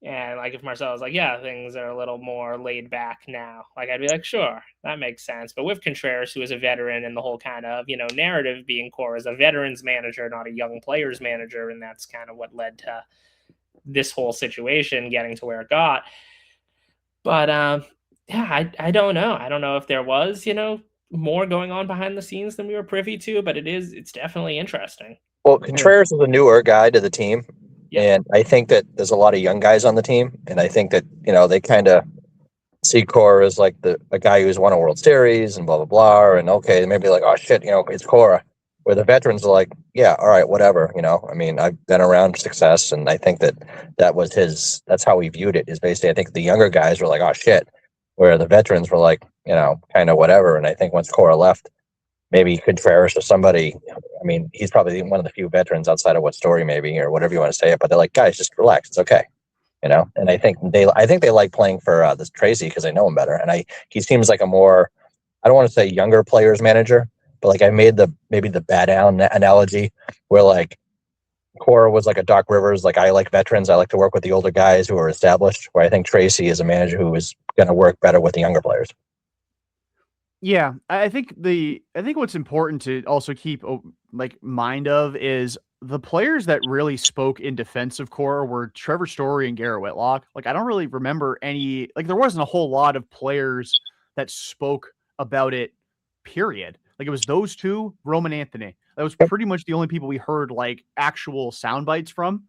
and like if Marcelo's like, yeah, things are a little more laid back now, like I'd be like, sure, that makes sense. But with Contreras, who is a veteran, and the whole kind of narrative being Cora's a veteran's manager, not a young player's manager, and that's kind of what led to this whole situation getting to where it got. But yeah, I don't know. I don't know if there was, more going on behind the scenes than we were privy to, but it's definitely interesting. Well, Contreras is a newer guy to the team. Yeah. And I think that there's a lot of young guys on the team. And I think that, they kind of see Cora as like a guy who's won a World Series and blah, blah, blah. And okay, maybe like, oh shit, it's Cora. Where the veterans are like, yeah, all right, whatever. I mean, I've been around success, and I think that was that's how he viewed it. Is basically, I think the younger guys were like, oh shit, where the veterans were like, kind of whatever. And I think once Cora left, maybe Contreras or somebody. I mean, he's probably one of the few veterans outside of what Story maybe, or whatever you want to say it. But they're like, guys, just relax. It's okay. And I think they like playing for this Tracy because they know him better. And he seems like a more, I don't want to say younger players manager, but like I made maybe the Bad Down analogy where like Cora was like a Doc Rivers, like I like veterans. I like to work with the older guys who are established, where I think Tracy is a manager who is going to work better with the younger players. Yeah, I think what's important to also keep like mind of is the players that really spoke in defense of Cora were Trevor Story and Garrett Whitlock. Like I don't really remember any, like there wasn't a whole lot of players that spoke about it, period. Like it was those two, Roman Anthony. That was pretty much the only people we heard like actual sound bites from.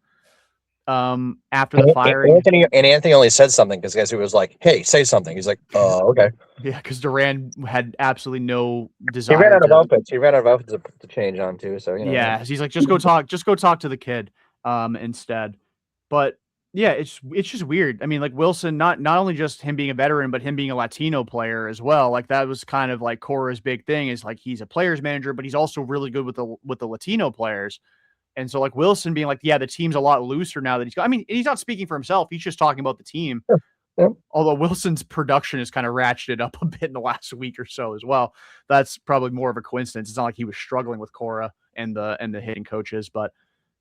After the firing, Anthony only said something because guys, he was like, "Hey, say something." He's like, okay." Yeah, because Duran had absolutely no desire. He ran out of outfits. He ran out of outfits to change on too. So yeah, he's like, just go talk to the kid, instead. But yeah, it's just weird. I mean, like Wilson, not only just him being a veteran, but him being a Latino player as well. Like that was kind of like Cora's big thing is like he's a players manager, but he's also really good with the Latino players. And so like Wilson being like, yeah, the team's a lot looser now that he's got. I mean, he's not speaking for himself. He's just talking about the team. Yep. Although Wilson's production is kind of ratcheted up a bit in the last week or so as well. That's probably more of a coincidence. It's not like he was struggling with Cora and the hitting coaches, but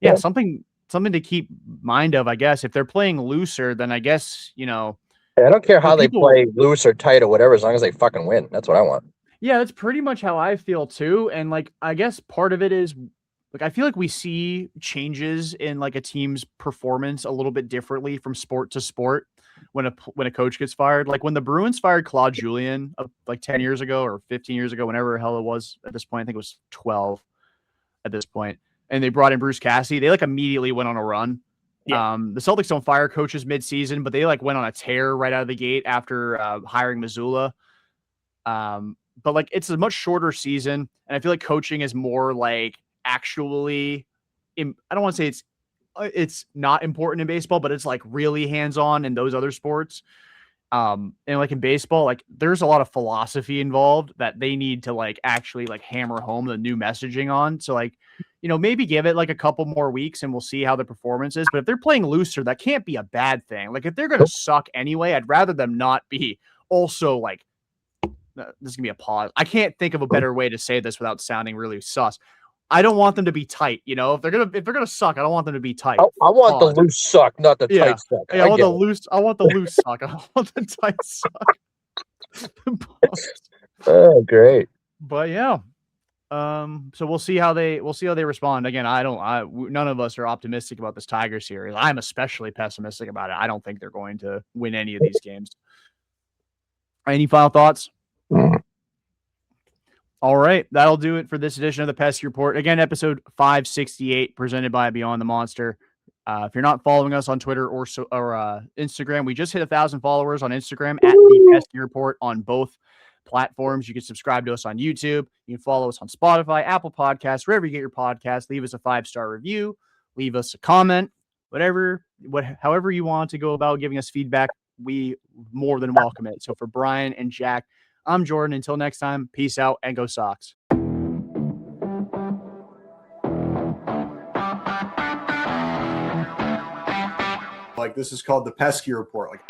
yeah, something to keep mind of, I guess. If they're playing looser, then I guess, I don't care how they play loose or tight or whatever, as long as they fucking win. That's what I want. Yeah, that's pretty much how I feel too. And like, I guess part of it is like, I feel like we see changes in like a team's performance a little bit differently from sport to sport when a coach gets fired. Like when the Bruins fired Claude Julien like 10 years ago or 15 years ago, whenever the hell it was at this point, I think it was 12 at this point, and they brought in Bruce Cassidy, they like immediately went on a run. Yeah. The Celtics don't fire coaches mid-season, but they like went on a tear right out of the gate after hiring Missoula. But like it's a much shorter season, and I feel like coaching is more like actually, I don't want to say it's not important in baseball, but it's like really hands-on in those other sports. And like in baseball, like there's a lot of philosophy involved that they need to like actually like hammer home the new messaging on. So like, maybe give it like a couple more weeks and we'll see how the performance is. But if they're playing looser, that can't be a bad thing. Like if they're going to suck anyway, I'd rather them not be also like, this is gonna be a pause. I can't think of a better way to say this without sounding really sus. I don't want them to be tight. If they're gonna suck, I don't want them to be tight. I want the loose suck, not the tight suck. Yeah, I want the loose suck. I don't want the tight suck. Oh, great. But yeah. So we'll see how they respond. Again, none of us are optimistic about this Tiger series. I'm especially pessimistic about it. I don't think they're going to win any of these games. Any final thoughts? All right, that'll do it for this edition of the Pesky Report. Again, episode 568, presented by Beyond the Monster. If you're not following us on Twitter or Instagram, we just hit 1,000 followers on Instagram at the Pesky Report on both platforms. You can subscribe to us on YouTube. You can follow us on Spotify, Apple Podcasts, wherever you get your podcasts. Leave us a 5-star review. Leave us a comment. However you want to go about giving us feedback, we more than welcome it. So for Brian and Jack, I'm Jordan. Until next time, peace out and go Sox. Like this is called the Pesky Report. Like.